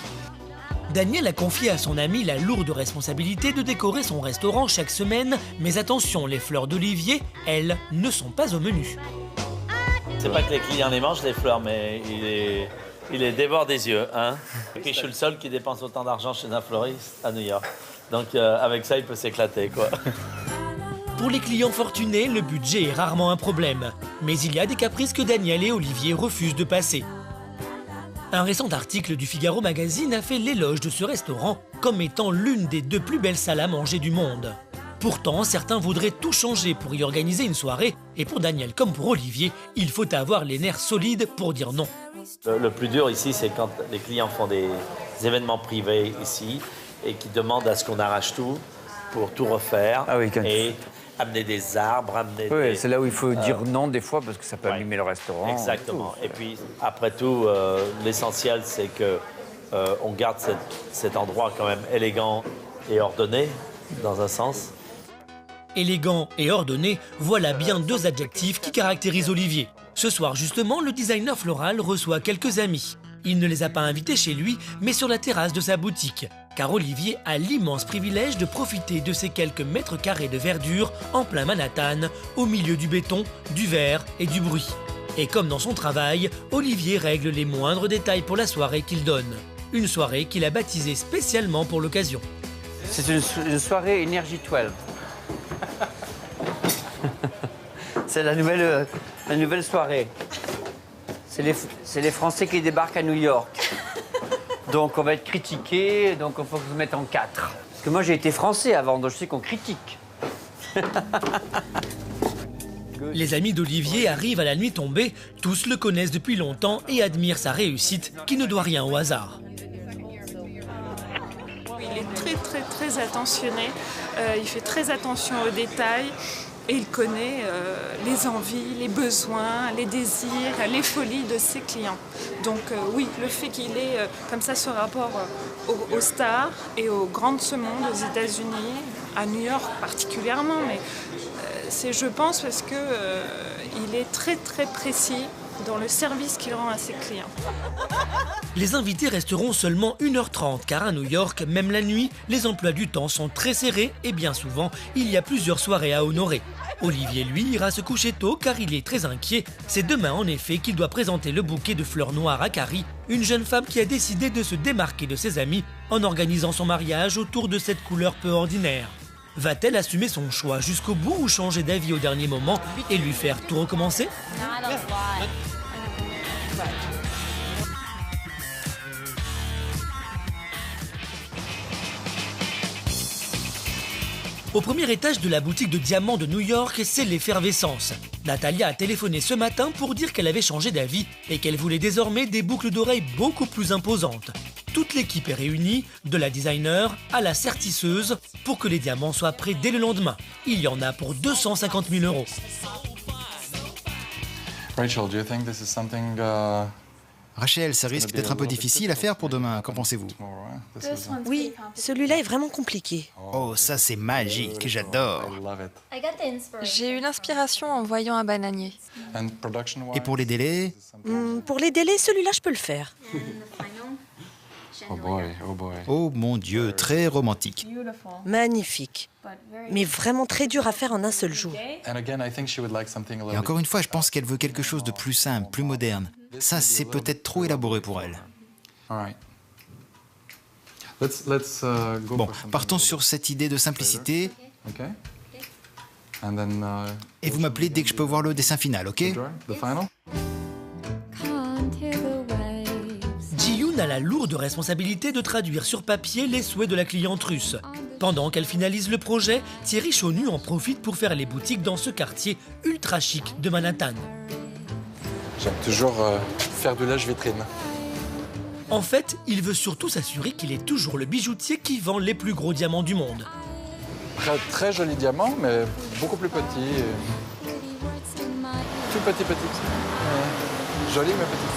Daniel a confié à son ami la lourde responsabilité de décorer son restaurant chaque semaine, mais attention, les fleurs d'Olivier, elles, ne sont pas au menu. C'est pas que les clients les mangent, les fleurs, mais il les dévore des yeux. Hein. Et puis je suis le seul qui dépense autant d'argent chez un fleuriste à New York. Donc avec ça, il peut s'éclater, quoi. Pour les clients fortunés, le budget est rarement un problème. Mais il y a des caprices que Daniel et Olivier refusent de passer. Un récent article du Figaro Magazine a fait l'éloge de ce restaurant comme étant l'une des 2 plus belles salles à manger du monde. Pourtant, certains voudraient tout changer pour y organiser une soirée, et pour Daniel comme pour Olivier, il faut avoir les nerfs solides pour dire non. Le plus dur ici, c'est quand les clients font des événements privés ici et qui demandent à ce qu'on arrache tout pour tout refaire et amener des arbres, amener des... c'est là où il faut dire non des fois parce que ça peut abîmer le restaurant. Exactement. Et puis, après tout, l'essentiel, c'est que on garde cet endroit quand même élégant et ordonné, dans un sens. Élégant et ordonné, voilà bien 2 adjectifs qui caractérisent Olivier. Ce soir, justement, le designer floral reçoit quelques amis. Il ne les a pas invités chez lui, mais sur la terrasse de sa boutique. Car Olivier a l'immense privilège de profiter de ces quelques mètres carrés de verdure en plein Manhattan, au milieu du béton, du verre et du bruit. Et comme dans son travail, Olivier règle les moindres détails pour la soirée qu'il donne. Une soirée qu'il a baptisée spécialement pour l'occasion. C'est une soirée Energy 12. C'est la nouvelle soirée. C'est les Français qui débarquent à New York. Donc on va être critiqué, donc il faut que je me mette en 4. Parce que moi j'ai été français avant, donc je sais qu'on critique. Les amis d'Olivier arrivent à la nuit tombée, tous le connaissent depuis longtemps et admirent sa réussite qui ne doit rien au hasard. Il est très attentionné, il fait très attention aux détails et il connaît les envies, les besoins, les désirs, les folies de ses clients. Donc oui, le fait qu'il ait comme ça ce rapport aux stars et aux grands de ce monde, aux États-Unis, à New York particulièrement, mais c'est, je pense, parce que il est très précis dans le service qu'il rend à ses clients. Les invités resteront seulement 1h30 car à New York, même la nuit, les emplois du temps sont très serrés et bien souvent, il y a plusieurs soirées à honorer. Olivier, lui, ira se coucher tôt car il est très inquiet. C'est demain en effet qu'il doit présenter le bouquet de fleurs noires à Carrie, une jeune femme qui a décidé de se démarquer de ses amis en organisant son mariage autour de cette couleur peu ordinaire. Va-t-elle assumer son choix jusqu'au bout ou changer d'avis au dernier moment et lui faire tout recommencer ? Au premier étage de la boutique de diamants de New York, c'est l'effervescence. Natalia a téléphoné ce matin pour dire qu'elle avait changé d'avis et qu'elle voulait désormais des boucles d'oreilles beaucoup plus imposantes. Toute l'équipe est réunie, de la designer à la sertisseuse, pour que les diamants soient prêts dès le lendemain. Il y en a pour 250 000 €. Rachel, do you think this is something Rachel, ça risque d'être un peu difficile à faire pour demain, qu'en pensez-vous? Oui, celui-là est vraiment compliqué. Oh, ça c'est magique, j'adore. J'ai eu l'inspiration en voyant un bananier. Et pour les délais? Pour les délais, celui-là je peux le faire. Oh boy, oh boy. Oh mon Dieu, très romantique. Magnifique. Mais vraiment très dur à faire en un seul jour. Et encore une fois, je pense qu'elle veut quelque chose de plus simple, plus moderne. Ça, c'est peut-être trop élaboré pour elle. Bon, partons sur cette idée de simplicité. Et vous m'appelez dès que je peux voir le dessin final, ok? Ji-yoon a la lourde responsabilité de traduire sur papier les souhaits de la cliente russe. Pendant qu'elle finalise le projet, Thierry Chaunu en profite pour faire les boutiques dans ce quartier ultra chic de Manhattan. J'aime toujours faire du lèche-vitrine. En fait, il veut surtout s'assurer qu'il est toujours le bijoutier qui vend les plus gros diamants du monde. Très joli diamant, mais beaucoup plus petit. Tout petit. Joli, mais petit.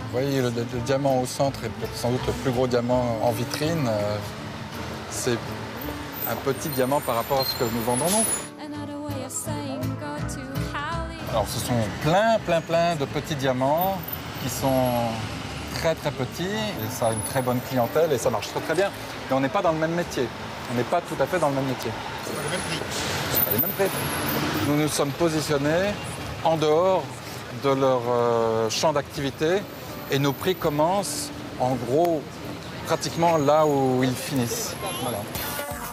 Vous voyez, le diamant au centre est sans doute le plus gros diamant en vitrine. C'est un petit diamant par rapport à ce que nous vendons, nous. Alors, ce sont plein de petits diamants qui sont très petits. Et ça a une très bonne clientèle et ça marche très bien. Mais on n'est pas dans le même métier. On n'est pas tout à fait dans le même métier. C'est pas les mêmes prix. C'est pas les mêmes prix. Nous nous sommes positionnés en dehors de leur champ d'activité et nos prix commencent en gros pratiquement là où ils finissent. Voilà.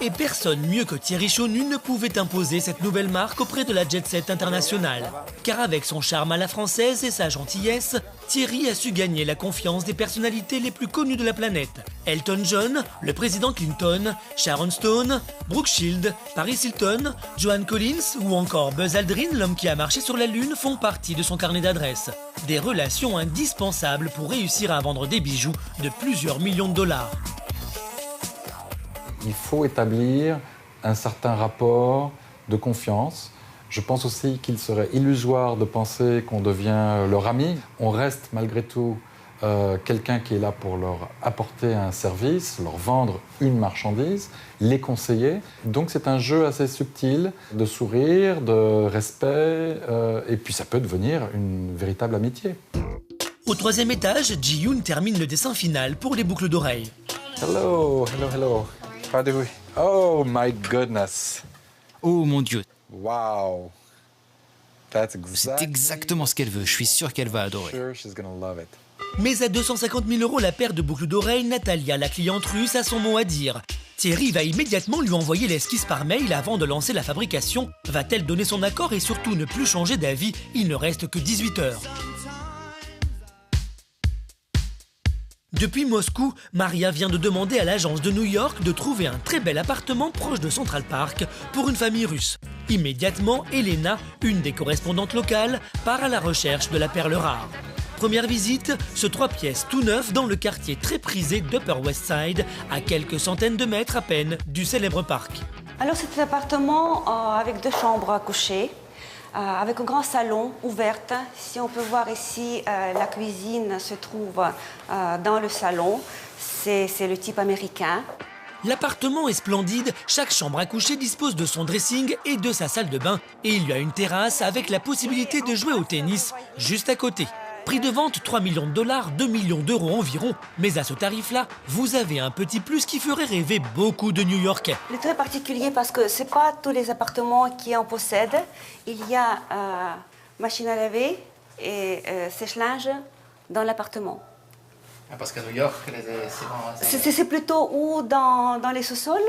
Et personne mieux que Thierry Chaunu ne pouvait imposer cette nouvelle marque auprès de la jet-set internationale. Car avec son charme à la française et sa gentillesse, Thierry a su gagner la confiance des personnalités les plus connues de la planète. Elton John, le président Clinton, Sharon Stone, Brooke Shields, Paris Hilton, Joan Collins ou encore Buzz Aldrin, l'homme qui a marché sur la Lune, font partie de son carnet d'adresses. Des relations indispensables pour réussir à vendre des bijoux de plusieurs millions de dollars. Il faut établir un certain rapport de confiance. Je pense aussi qu'il serait illusoire de penser qu'on devient leur ami. On reste malgré tout quelqu'un qui est là pour leur apporter un service, leur vendre une marchandise, les conseiller. Donc c'est un jeu assez subtil de sourire, de respect, et puis ça peut devenir une véritable amitié. Au troisième étage, Ji-yoon termine le dessin final pour les boucles d'oreilles. Hello. Oh my goodness. Oh mon Dieu. Wow. C'est exactement ce qu'elle veut. Je suis sûr qu'elle va adorer. Mais à 250 000 € la paire de boucles d'oreilles, Natalia, la cliente russe, a son mot à dire. Thierry va immédiatement lui envoyer l'esquisse par mail avant de lancer la fabrication. Va-t-elle donner son accord et surtout ne plus changer d'avis? Il ne reste que 18 heures. Depuis Moscou, Maria vient de demander à l'agence de New York de trouver un très bel appartement proche de Central Park pour une famille russe. Immédiatement, Elena, une des correspondantes locales, part à la recherche de la perle rare. Première visite, ce 3 pièces tout neuf dans le quartier très prisé d'Upper West Side, à quelques centaines de mètres à peine du célèbre parc. Alors c'est un appartement avec 2 chambres à coucher, avec un grand salon ouvert. Si on peut voir ici, la cuisine se trouve dans le salon. C'est le type américain. L'appartement est splendide, chaque chambre à coucher dispose de son dressing et de sa salle de bain. Et il y a une terrasse avec la possibilité de jouer au tennis juste à côté. Prix de vente 3 millions de dollars, 2 millions d'euros environ. Mais à ce tarif-là, vous avez un petit plus qui ferait rêver beaucoup de New-Yorkais. Il est très particulier parce que ce n'est pas tous les appartements qui en possèdent. Il y a machine à laver et sèche-linge dans l'appartement. Parce qu'à New York, c'est plutôt ou dans les sous-sols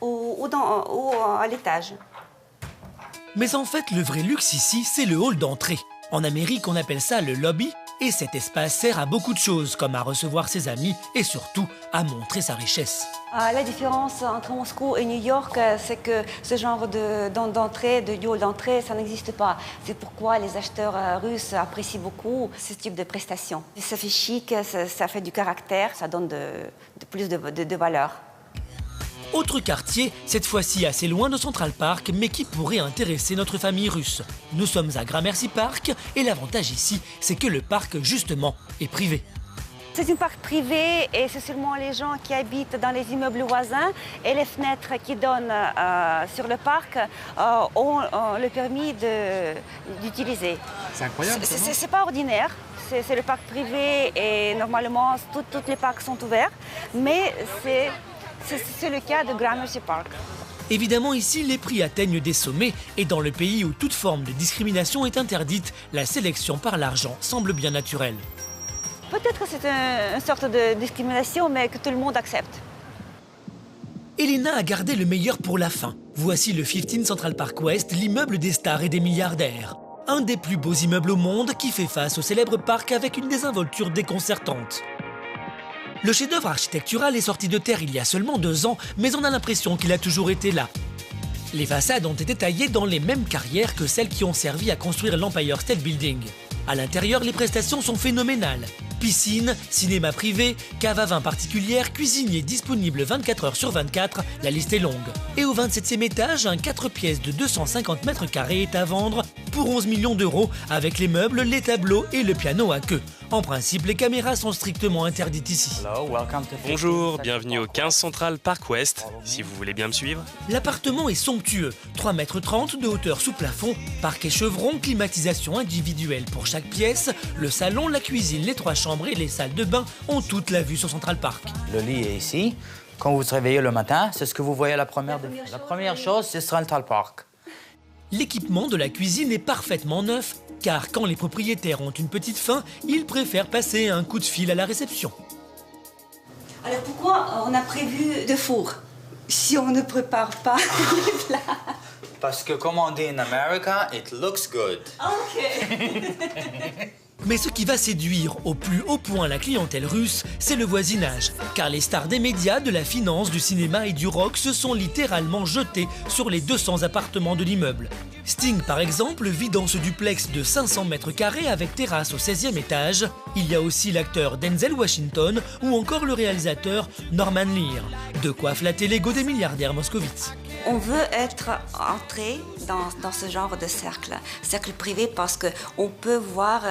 ou à l'étage. Mais en fait, le vrai luxe ici, c'est le hall d'entrée. En Amérique, on appelle ça le lobby, et cet espace sert à beaucoup de choses, comme à recevoir ses amis et surtout à montrer sa richesse. La différence entre Moscou et New York, c'est que ce genre d'entrée, de hall d'entrée, ça n'existe pas. C'est pourquoi les acheteurs russes apprécient beaucoup ce type de prestations. Ça fait chic, ça fait du caractère, ça donne plus de valeur. Autre quartier, cette fois-ci assez loin de Central Park, mais qui pourrait intéresser notre famille russe. Nous sommes à Gramercy Park, et l'avantage ici, c'est que le parc, justement, est privé. C'est un parc privé et c'est seulement les gens qui habitent dans les immeubles voisins et les fenêtres qui donnent sur le parc ont le permis d'utiliser. C'est incroyable. C'est pas ordinaire. C'est le parc privé et normalement tous les parcs sont ouverts, mais c'est le cas de Gramercy Park. Évidemment, ici, les prix atteignent des sommets et dans le pays où toute forme de discrimination est interdite, la sélection par l'argent semble bien naturelle. Peut-être que c'est une sorte de discrimination, mais que tout le monde accepte. Elena a gardé le meilleur pour la fin. Voici le 15 Central Park West, l'immeuble des stars et des milliardaires. Un des plus beaux immeubles au monde qui fait face au célèbre parc avec une désinvolture déconcertante. Le chef-d'œuvre architectural est sorti de terre il y a seulement 2 ans, mais on a l'impression qu'il a toujours été là. Les façades ont été taillées dans les mêmes carrières que celles qui ont servi à construire l'Empire State Building. À l'intérieur, les prestations sont phénoménales. Piscine, cinéma privé, cave à vin particulière, cuisinier disponible 24 heures sur 24, la liste est longue. Et au 27e étage, un 4 pièces de 250 mètres carrés est à vendre pour 11 millions d'euros avec les meubles, les tableaux et le piano à queue. En principe, les caméras sont strictement interdites ici. Bonjour, bienvenue au 15 Central Park West, si vous voulez bien me suivre. L'appartement est somptueux, 3,30 mètres de hauteur sous plafond, parquet chevron, climatisation individuelle pour chaque pièce, le salon, la cuisine, les 3 chambres et les salles de bain ont toute la vue sur Central Park. Le lit est ici. Quand vous vous réveillez le matin, c'est ce que vous voyez la première chose, c'est Central Park. L'équipement de la cuisine est parfaitement neuf, car quand les propriétaires ont une petite faim, ils préfèrent passer un coup de fil à la réception. Alors pourquoi on a prévu de four si on ne prépare pas les plats? Parce que comme on dit en Amérique, it looks good. Ok. Mais ce qui va séduire au plus haut point la clientèle russe, c'est le voisinage. Car les stars des médias, de la finance, du cinéma et du rock se sont littéralement jetés sur les 200 appartements de l'immeuble. Sting, par exemple, vit dans ce duplex de 500 mètres carrés avec terrasse au 16e étage. Il y a aussi l'acteur Denzel Washington ou encore le réalisateur Norman Lear. De quoi flatter l'ego des milliardaires moscovites. On veut être entré dans ce genre de cercle privé, parce qu'on peut voir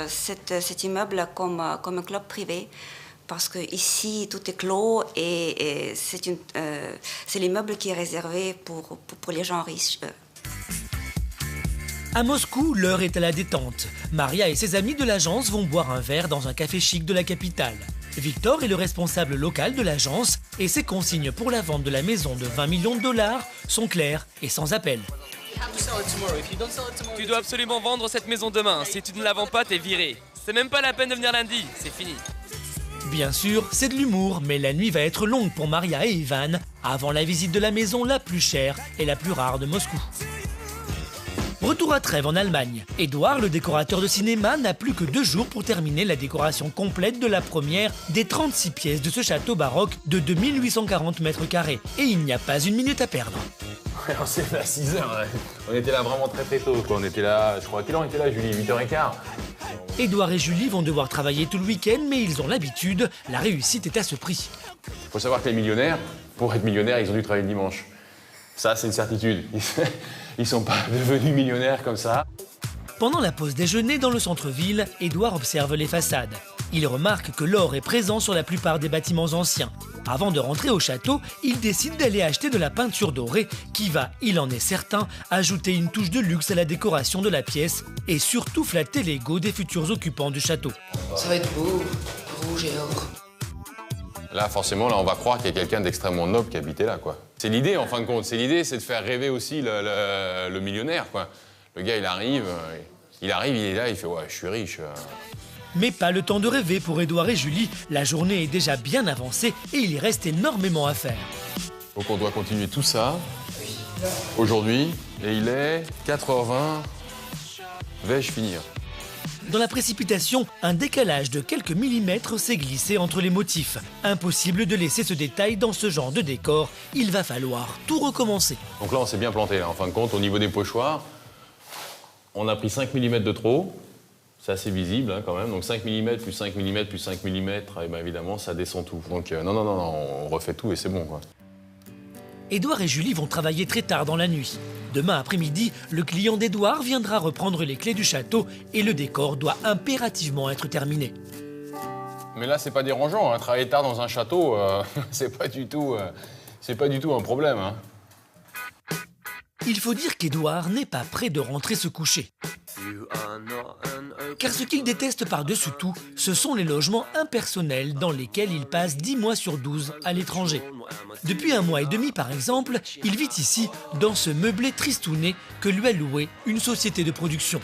cet immeuble comme un club privé. Parce que ici tout est clos et c'est l'immeuble qui est réservé pour les gens riches. À Moscou, l'heure est à la détente. Maria et ses amis de l'agence vont boire un verre dans un café chic de la capitale. Victor est le responsable local de l'agence et ses consignes pour la vente de la maison de 20 millions de dollars sont claires et sans appel. Tu dois absolument vendre cette maison demain. Si tu ne la vends pas, t'es viré. C'est même pas la peine de venir lundi, c'est fini. Bien sûr, c'est de l'humour, mais la nuit va être longue pour Maria et Ivan avant la visite de la maison la plus chère et la plus rare de Moscou. Retour à Trèves en Allemagne. Édouard, le décorateur de cinéma, n'a plus que 2 jours pour terminer la décoration complète de la première des 36 pièces de ce château baroque de 2840 mètres carrés. Et il n'y a pas une minute à perdre. On s'est fait à 6h, on était là vraiment très tôt. On était là, je crois, à quelle heure on était là, Julie? 8h15. Édouard et Julie vont devoir travailler tout le week-end, mais ils ont l'habitude, la réussite est à ce prix. Il faut savoir que les millionnaires, pour être millionnaires, ils ont dû travailler le dimanche. Ça, c'est une certitude. Ils ne sont pas devenus millionnaires comme ça. Pendant la pause déjeuner dans le centre-ville, Édouard observe les façades. Il remarque que l'or est présent sur la plupart des bâtiments anciens. Avant de rentrer au château, il décide d'aller acheter de la peinture dorée qui va, il en est certain, ajouter une touche de luxe à la décoration de la pièce et surtout flatter l'ego des futurs occupants du château. Ça va être beau, rouge et or. Là, forcément, là, on va croire qu'il y a quelqu'un d'extrêmement noble qui habitait là, quoi. C'est l'idée, en fin de compte. C'est l'idée, c'est de faire rêver aussi le millionnaire, quoi. Le gars, il arrive, il est là, il fait « ouais, je suis riche ». Mais pas le temps de rêver pour Édouard et Julie. La journée est déjà bien avancée et il reste énormément à faire. Donc on doit continuer tout ça aujourd'hui. Et il est 4h20. Vais-je finir? Dans la précipitation, un décalage de quelques millimètres s'est glissé entre les motifs. Impossible de laisser ce détail dans ce genre de décor. Il va falloir tout recommencer. Donc là, on s'est bien planté, là. En fin de compte, au niveau des pochoirs, on a pris 5 mm de trop. C'est assez visible, hein, quand même. Donc 5 mm plus 5 mm plus 5 mm, et ben évidemment, ça descend tout. Donc non, on refait tout et c'est bon, quoi. Édouard et Julie vont travailler très tard dans la nuit. Demain après-midi, le client d'Édouard viendra reprendre les clés du château et le décor doit impérativement être terminé. Mais là, c'est pas dérangeant, hein. Travailler tard dans un château, c'est pas du tout un problème, hein. Il faut dire qu'Édouard n'est pas prêt de rentrer se coucher. Car ce qu'il déteste par-dessus tout, ce sont les logements impersonnels dans lesquels il passe 10 mois sur 12 à l'étranger. Depuis 1 mois et demi, par exemple, il vit ici, dans ce meublé tristouné que lui a loué une société de production.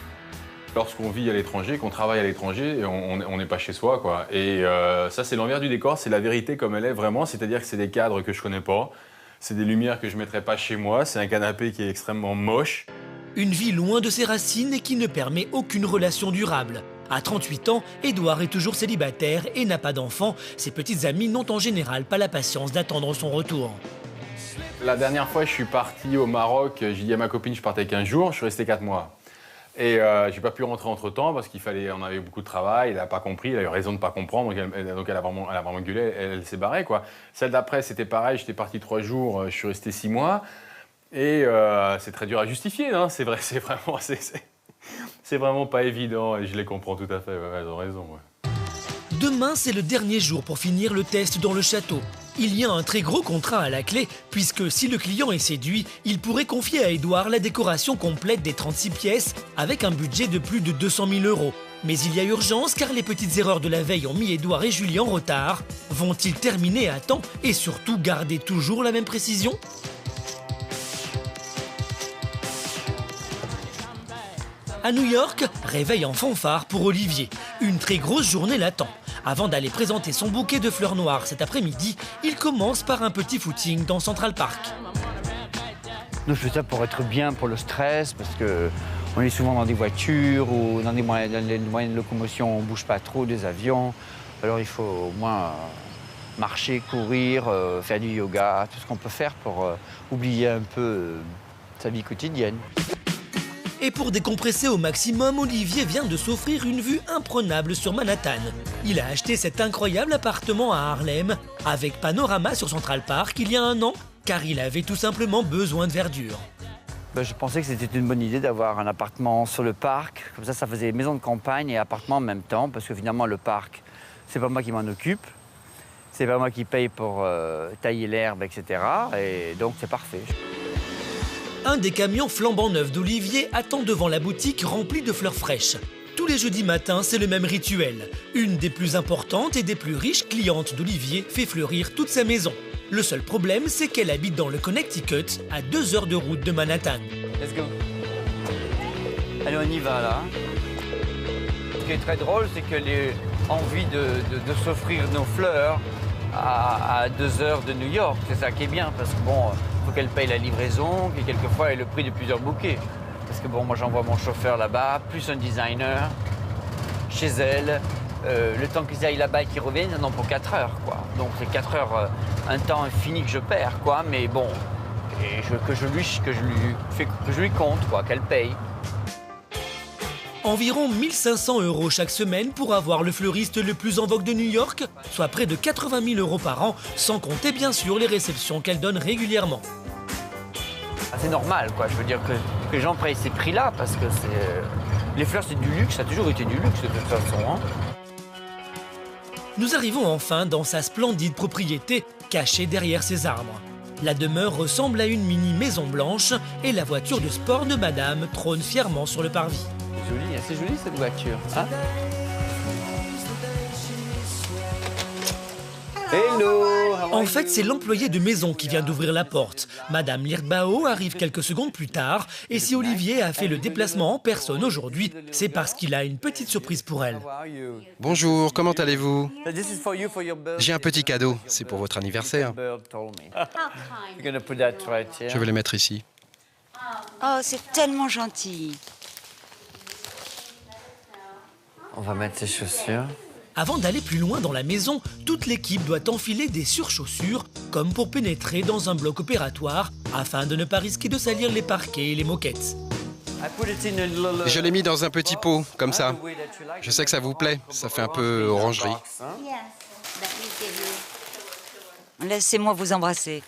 Lorsqu'on vit à l'étranger, qu'on travaille à l'étranger, on n'est pas chez soi, quoi. Et ça, c'est l'envers du décor, c'est la vérité comme elle est vraiment, c'est-à-dire que c'est des cadres que je connais pas, c'est des lumières que je mettrais pas chez moi, c'est un canapé qui est extrêmement moche. Une vie loin de ses racines et qui ne permet aucune relation durable. À 38 ans, Édouard est toujours célibataire et n'a pas d'enfant. Ses petites amies n'ont en général pas la patience d'attendre son retour. La dernière fois, je suis parti au Maroc, j'ai dit à ma copine, je partais 15 jours, je suis resté 4 mois. Et j'ai pas pu rentrer entre-temps parce on avait beaucoup de travail, elle n'a pas compris, elle a eu raison de ne pas comprendre, donc elle a vraiment gueulé, elle s'est barrée, quoi. Celle d'après, c'était pareil, j'étais parti 3 jours, je suis resté 6 mois. Et c'est très dur à justifier, hein. C'est vrai, c'est vraiment pas évident et je les comprends tout à fait, ouais, elles ont raison. Ouais. Demain, c'est le dernier jour pour finir le test dans le château. Il y a un très gros contrat à la clé, puisque si le client est séduit, il pourrait confier à Édouard la décoration complète des 36 pièces avec un budget de plus de 200 000 €. Mais il y a urgence car les petites erreurs de la veille ont mis Édouard et Julie en retard. Vont-ils terminer à temps et surtout garder toujours la même précision ? À New York, réveil en fanfare pour Olivier. Une très grosse journée l'attend. Avant d'aller présenter son bouquet de fleurs noires cet après-midi, il commence par un petit footing dans Central Park. Nous, je fais ça pour être bien, pour le stress, parce qu'on est souvent dans des voitures ou dans les moyens de locomotion, on ne bouge pas trop, des avions. Alors il faut au moins marcher, courir, faire du yoga, tout ce qu'on peut faire pour oublier un peu sa vie quotidienne. Et pour décompresser au maximum, Olivier vient de s'offrir une vue imprenable sur Manhattan. Il a acheté cet incroyable appartement à Harlem, avec panorama sur Central Park il y a 1 an, car il avait tout simplement besoin de verdure. Je pensais que c'était une bonne idée d'avoir un appartement sur le parc. Comme ça faisait maison de campagne et appartement en même temps, parce que finalement le parc, c'est pas moi qui m'en occupe. C'est pas moi qui paye pour tailler l'herbe, etc. Et donc c'est parfait. Un des camions flambant neufs d'Olivier attend devant la boutique remplie de fleurs fraîches. Tous les jeudis matins, c'est le même rituel. Une des plus importantes et des plus riches clientes d'Olivier fait fleurir toute sa maison. Le seul problème, c'est qu'elle habite dans le Connecticut, à 2 heures de route de Manhattan. Let's go. Allez, on y va, là. Ce qui est très drôle, c'est qu'elle a envie de s'offrir nos fleurs à 2 heures de New York. C'est ça qui est bien, parce que bon, il faut qu'elle paye la livraison, et quelquefois, elle le prix de plusieurs bouquets. parce que bon, moi j'envoie mon chauffeur là-bas, plus un designer chez elle. Le temps qu'ils aillent là-bas et qu'ils reviennent, ils en ont pour 4 heures, quoi. Donc c'est 4 heures, un temps infini que je perds, quoi. Mais bon, que je lui compte, quoi, qu'elle paye. Environ 1 500 € chaque semaine pour avoir le fleuriste le plus en vogue de New York, soit près de 80 000 € par an, sans compter bien sûr les réceptions qu'elle donne régulièrement. C'est normal, quoi. Je veux dire que les gens prennent ces prix-là parce que les fleurs, c'est du luxe, ça a toujours été du luxe de toute façon. Hein. Nous arrivons enfin dans sa splendide propriété, cachée derrière ses arbres. La demeure ressemble à une mini maison blanche et la voiture de sport de madame trône fièrement sur le parvis. C'est joli cette voiture. Hein? Hello! En fait, c'est l'employé de maison qui vient d'ouvrir la porte. Madame Lirbao arrive quelques secondes plus tard et si Olivier a fait le déplacement en personne aujourd'hui, c'est parce qu'il a une petite surprise pour elle. Bonjour, comment allez-vous? J'ai un petit cadeau, c'est pour votre anniversaire. Je vais le mettre ici. Oh, c'est tellement gentil. On va mettre ses chaussures. Avant d'aller plus loin dans la maison, toute l'équipe doit enfiler des surchaussures, comme pour pénétrer dans un bloc opératoire, afin de ne pas risquer de salir les parquets et les moquettes. Je l'ai mis dans un petit pot, comme ça. Je sais que ça vous plaît, ça fait un peu orangerie. Laissez-moi vous embrasser.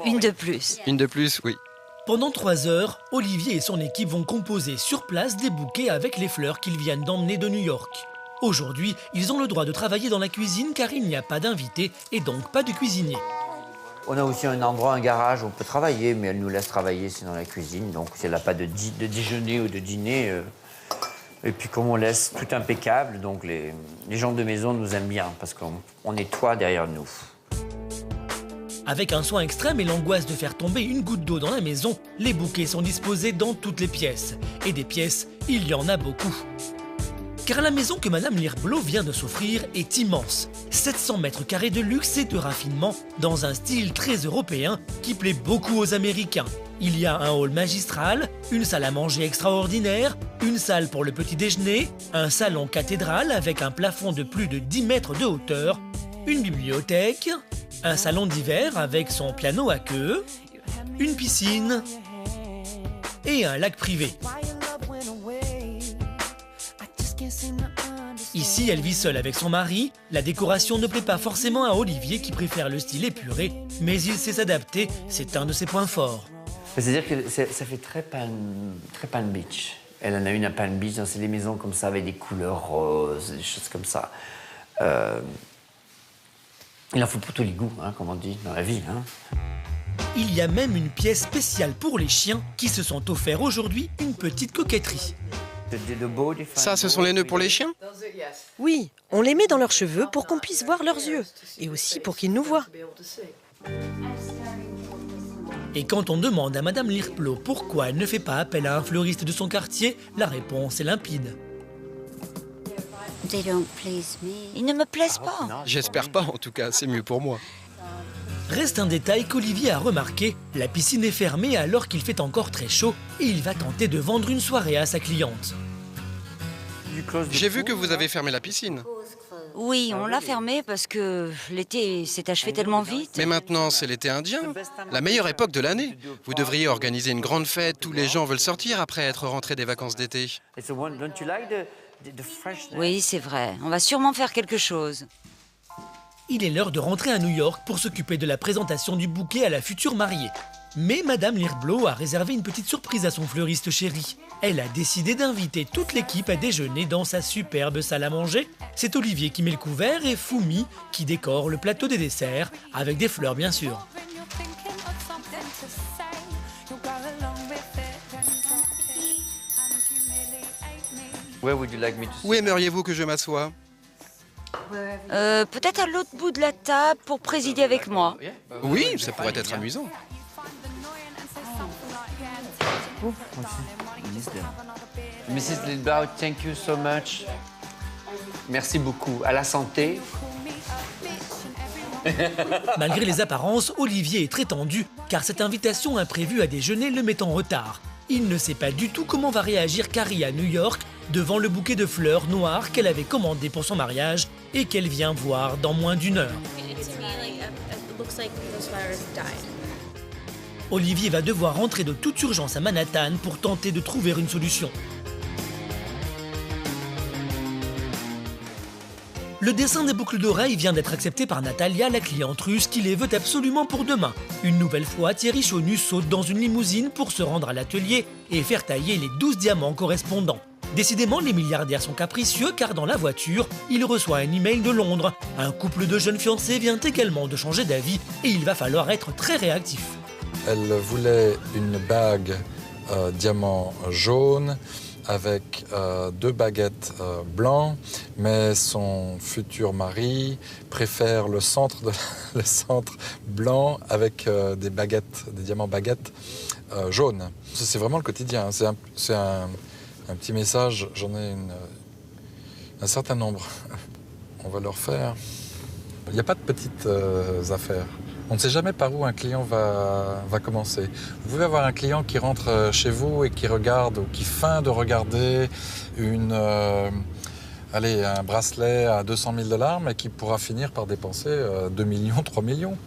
Une de plus. Une de plus, oui. Pendant 3 heures, Olivier et son équipe vont composer sur place des bouquets avec les fleurs qu'ils viennent d'emmener de New York. Aujourd'hui, ils ont le droit de travailler dans la cuisine car il n'y a pas d'invités et donc pas de cuisinier. On a aussi un endroit, un garage où on peut travailler, mais elle nous laisse travailler, c'est dans la cuisine. Donc si elle n'a pas de déjeuner ou de dîner, et puis comme on laisse tout impeccable, donc les gens de maison nous aiment bien parce qu'on nettoie derrière nous. Avec un soin extrême et l'angoisse de faire tomber une goutte d'eau dans la maison, les bouquets sont disposés dans toutes les pièces. Et des pièces, il y en a beaucoup. Car la maison que Madame Lirbao vient de s'offrir est immense. 700 mètres carrés de luxe et de raffinement dans un style très européen qui plaît beaucoup aux Américains. Il y a un hall magistral, une salle à manger extraordinaire, une salle pour le petit déjeuner, un salon cathédral avec un plafond de plus de 10 mètres de hauteur, une bibliothèque, un salon d'hiver avec son piano à queue, une piscine et un lac privé. Ici, elle vit seule avec son mari. La décoration ne plaît pas forcément à Olivier qui préfère le style épuré, mais il sait s'adapter, c'est un de ses points forts. C'est-à-dire que ça fait très Palm Beach. Elle en a une à Palm Beach, c'est des maisons comme ça avec des couleurs roses, des choses comme ça. Il en faut pour tous les goûts, hein, comme on dit, dans la vie. Hein. Il y a même une pièce spéciale pour les chiens qui se sont offerts aujourd'hui une petite coquetterie. Ça, ce sont les nœuds pour les chiens? Oui, on les met dans leurs cheveux pour qu'on puisse voir leurs yeux. Et aussi pour qu'ils nous voient. Et quand on demande à Madame Lirbao pourquoi elle ne fait pas appel à un fleuriste de son quartier, la réponse est limpide. Ils ne me plaisent pas. J'espère pas, en tout cas, c'est mieux pour moi. Reste un détail qu'Olivier a remarqué, la piscine est fermée alors qu'il fait encore très chaud et il va tenter de vendre une soirée à sa cliente. J'ai vu que vous avez fermé la piscine. Oui, on l'a fermée parce que l'été s'est achevé tellement vite. Mais maintenant, c'est l'été indien, la meilleure époque de l'année. Vous devriez organiser une grande fête, tous les gens veulent sortir après être rentrés des vacances d'été. Oui, c'est vrai, on va sûrement faire quelque chose. Il est l'heure de rentrer à New York pour s'occuper de la présentation du bouquet à la future mariée. Mais Madame Lirbao a réservé une petite surprise à son fleuriste chéri. Elle a décidé d'inviter toute l'équipe à déjeuner dans sa superbe salle à manger. C'est Olivier qui met le couvert et Fumi qui décore le plateau des desserts, avec des fleurs bien sûr. Où aimeriez-vous que je m'assoie? Peut-être à l'autre bout de la table pour présider avec moi. Oui, ça pourrait être amusant. Mrs. Lirbao, thank you so much. Merci beaucoup. À la santé. Malgré les apparences, Olivier est très tendu car cette invitation imprévue à déjeuner le met en retard. il ne sait pas du tout comment va réagir Carrie à New York devant le bouquet de fleurs noires qu'elle avait commandé pour son mariage et qu'elle vient voir dans moins d'1 heure. Olivier va devoir rentrer de toute urgence à Manhattan pour tenter de trouver une solution. Le dessin des boucles d'oreilles vient d'être accepté par Natalia, la cliente russe, qui les veut absolument pour demain. Une nouvelle fois, Thierry Chaunu saute dans une limousine pour se rendre à l'atelier et faire tailler les 12 diamants correspondants. Décidément, les milliardaires sont capricieux car dans la voiture, il reçoit un email de Londres. Un couple de jeunes fiancés vient également de changer d'avis et il va falloir être très réactif. Elle voulait une bague diamant jaune avec 2 baguettes blancs, mais son futur mari préfère le centre blanc avec des diamants baguettes jaunes. C'est vraiment le quotidien, c'est un petit message, j'en ai un certain nombre. On va leur faire. Il n'y a pas de petites affaires. On ne sait jamais par où un client va commencer. Vous pouvez avoir un client qui rentre chez vous et qui regarde ou qui feint de regarder un bracelet à 200 000 $, mais qui pourra finir par dépenser 2 millions, 3 millions.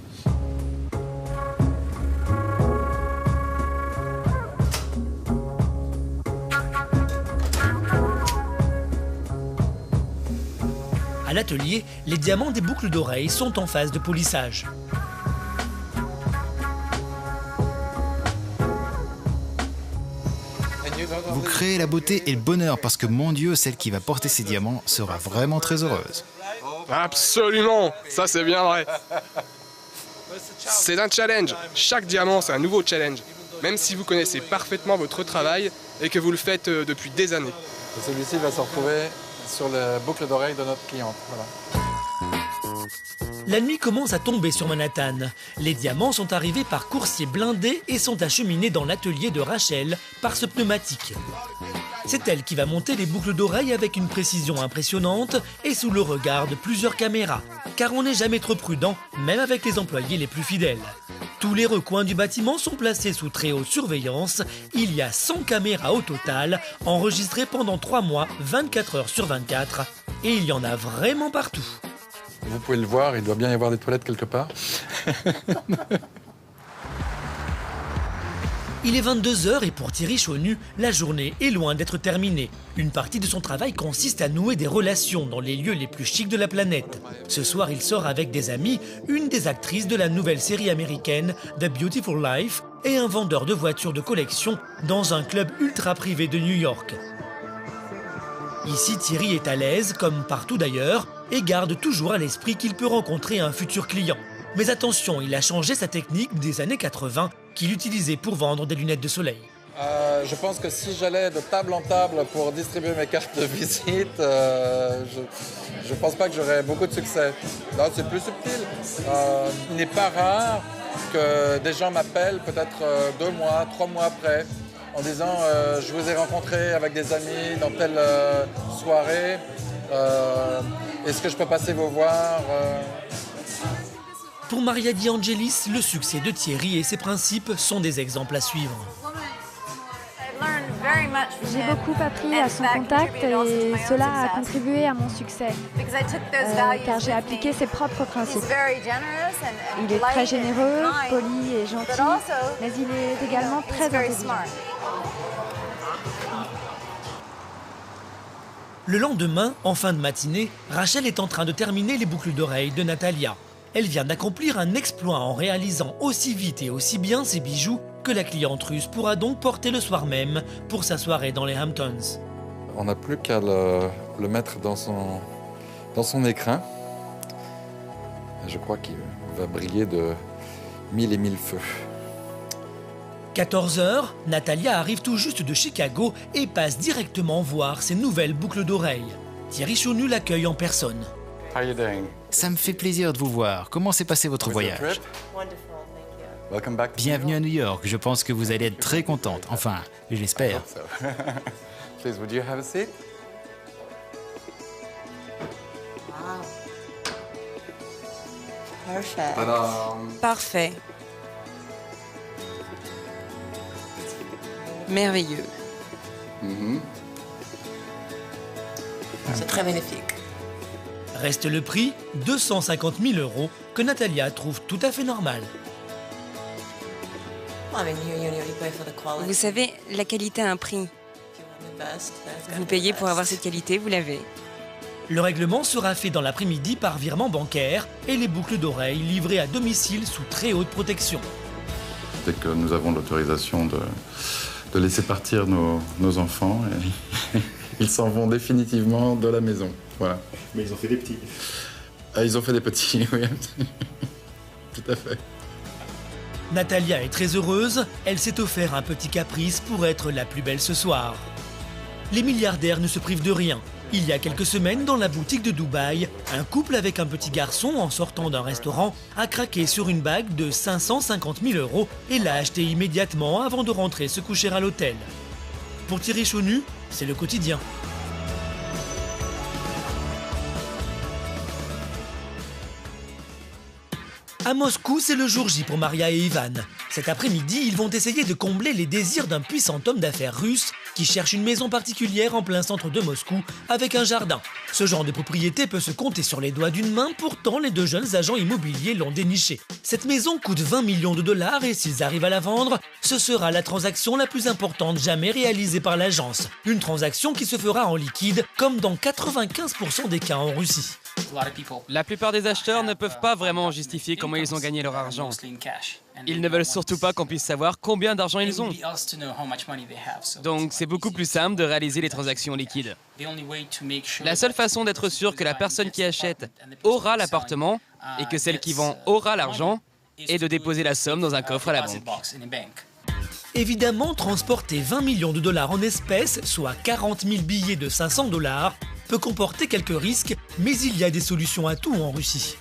À l'atelier, les diamants des boucles d'oreilles sont en phase de polissage. Vous créez la beauté et le bonheur parce que, mon Dieu, celle qui va porter ces diamants sera vraiment très heureuse. Absolument, ça c'est bien vrai. C'est un challenge. Chaque diamant, c'est un nouveau challenge. Même si vous connaissez parfaitement votre travail et que vous le faites depuis des années. Celui-ci va se retrouver sur la boucle d'oreille de notre cliente. Voilà. La nuit commence à tomber sur Manhattan. Les diamants sont arrivés par coursier blindé et sont acheminés dans l'atelier de Rachel par ce pneumatique. C'est elle qui va monter les boucles d'oreilles avec une précision impressionnante et sous le regard de plusieurs caméras. Car on n'est jamais trop prudent, même avec les employés les plus fidèles. Tous les recoins du bâtiment sont placés sous très haute surveillance. Il y a 100 caméras au total, enregistrées pendant 3 mois, 24 heures sur 24. Et il y en a vraiment partout. Vous pouvez le voir, il doit bien y avoir des toilettes quelque part. Il est 22 h et pour Thierry Chaunu, la journée est loin d'être terminée. Une partie de son travail consiste à nouer des relations dans les lieux les plus chics de la planète. Ce soir, il sort avec des amis, une des actrices de la nouvelle série américaine The Beautiful Life et un vendeur de voitures de collection dans un club ultra privé de New York. Ici, Thierry est à l'aise, comme partout d'ailleurs, et garde toujours à l'esprit qu'il peut rencontrer un futur client. Mais attention, il a changé sa technique des années 80 qu'il utilisait pour vendre des lunettes de soleil. Je pense que si j'allais de table en table pour distribuer mes cartes de visite, je ne pense pas que j'aurais beaucoup de succès. Non, c'est plus subtil. Il n'est pas rare que des gens m'appellent peut-être 2 mois, 3 mois après, en disant je vous ai rencontré avec des amis dans telle soirée, est-ce que je peux passer vous voir Pour Maria Di Angelis, le succès de Thierry et ses principes sont des exemples à suivre. J'ai beaucoup appris à son contact et cela a contribué à mon succès, car j'ai appliqué ses propres principes. Il est très généreux, poli et gentil, mais il est également très intelligent. Le lendemain, en fin de matinée, Rachel est en train de terminer les boucles d'oreilles de Natalia. Elle vient d'accomplir un exploit en réalisant aussi vite et aussi bien ses bijoux que la cliente russe pourra donc porter le soir même pour sa soirée dans les Hamptons. On n'a plus qu'à le mettre dans son écrin. Je crois qu'il va briller de 1000 et 1000 feux. 14 h, Natalia arrive tout juste de Chicago et passe directement voir ses nouvelles boucles d'oreilles. Thierry Chaunu l'accueille en personne. Ça me fait plaisir de vous voir. Comment s'est passé votre voyage? Bienvenue à New York. Je pense que vous allez être très contente. Enfin, je l'espère. Please, would you have a seat? Parfait. Merveilleux. C'est très magnifique. Reste le prix, 250 000 €, que Natalia trouve tout à fait normal. Vous savez, la qualité a un prix. Vous payez pour avoir cette qualité, vous l'avez. Le règlement sera fait dans l'après-midi par virement bancaire et les boucles d'oreilles livrées à domicile sous très haute protection. Dès que nous avons l'autorisation de laisser partir nos enfants, ils s'en vont définitivement de la maison. Voilà. Mais ils ont fait des petits. Ils ont fait des petits, oui. Tout à fait. Natalia est très heureuse, elle s'est offert un petit caprice pour être la plus belle ce soir. Les milliardaires ne se privent de rien. Il y a quelques semaines, dans la boutique de Dubaï, un couple avec un petit garçon en sortant d'un restaurant a craqué sur une bague de 550 000 € et l'a achetée immédiatement avant de rentrer se coucher à l'hôtel. Pour Thierry Chaunu, c'est le quotidien. À Moscou, c'est le jour J pour Maria et Ivan. Cet après-midi, ils vont essayer de combler les désirs d'un puissant homme d'affaires russe qui cherche une maison particulière en plein centre de Moscou avec un jardin. Ce genre de propriété peut se compter sur les doigts d'une main, pourtant les deux jeunes agents immobiliers l'ont déniché. Cette maison coûte 20 millions de dollars et s'ils arrivent à la vendre, ce sera la transaction la plus importante jamais réalisée par l'agence. Une transaction qui se fera en liquide, comme dans 95% des cas en Russie. La plupart des acheteurs ne peuvent pas vraiment justifier comment ils ont gagné leur argent. Ils ne veulent surtout pas qu'on puisse savoir combien d'argent ils ont. Donc c'est beaucoup plus simple de réaliser les transactions liquides. La seule façon d'être sûr que la personne qui achète aura l'appartement et que celle qui vend aura l'argent est de déposer la somme dans un coffre à la banque. Évidemment, transporter 20 millions de dollars en espèces, soit 40 000 billets de 500 $, peut comporter quelques risques, mais il y a des solutions à tout en Russie.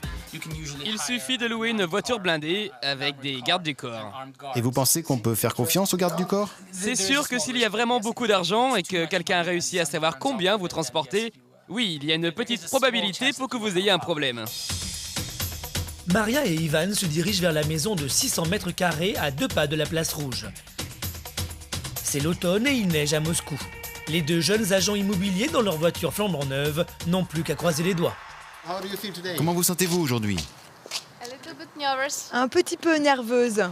Il suffit de louer une voiture blindée avec des gardes du corps. Et vous pensez qu'on peut faire confiance aux gardes du corps? C'est sûr que s'il y a vraiment beaucoup d'argent et que quelqu'un a réussi à savoir combien vous transportez, oui, il y a une petite probabilité pour que vous ayez un problème. Maria et Ivan se dirigent vers la maison de 600 mètres carrés à 2 pas de la place rouge. C'est l'automne et il neige à Moscou. Les deux jeunes agents immobiliers dans leur voiture flambant neuve n'ont plus qu'à croiser les doigts. Comment vous sentez-vous aujourd'hui? Un petit peu nerveuse.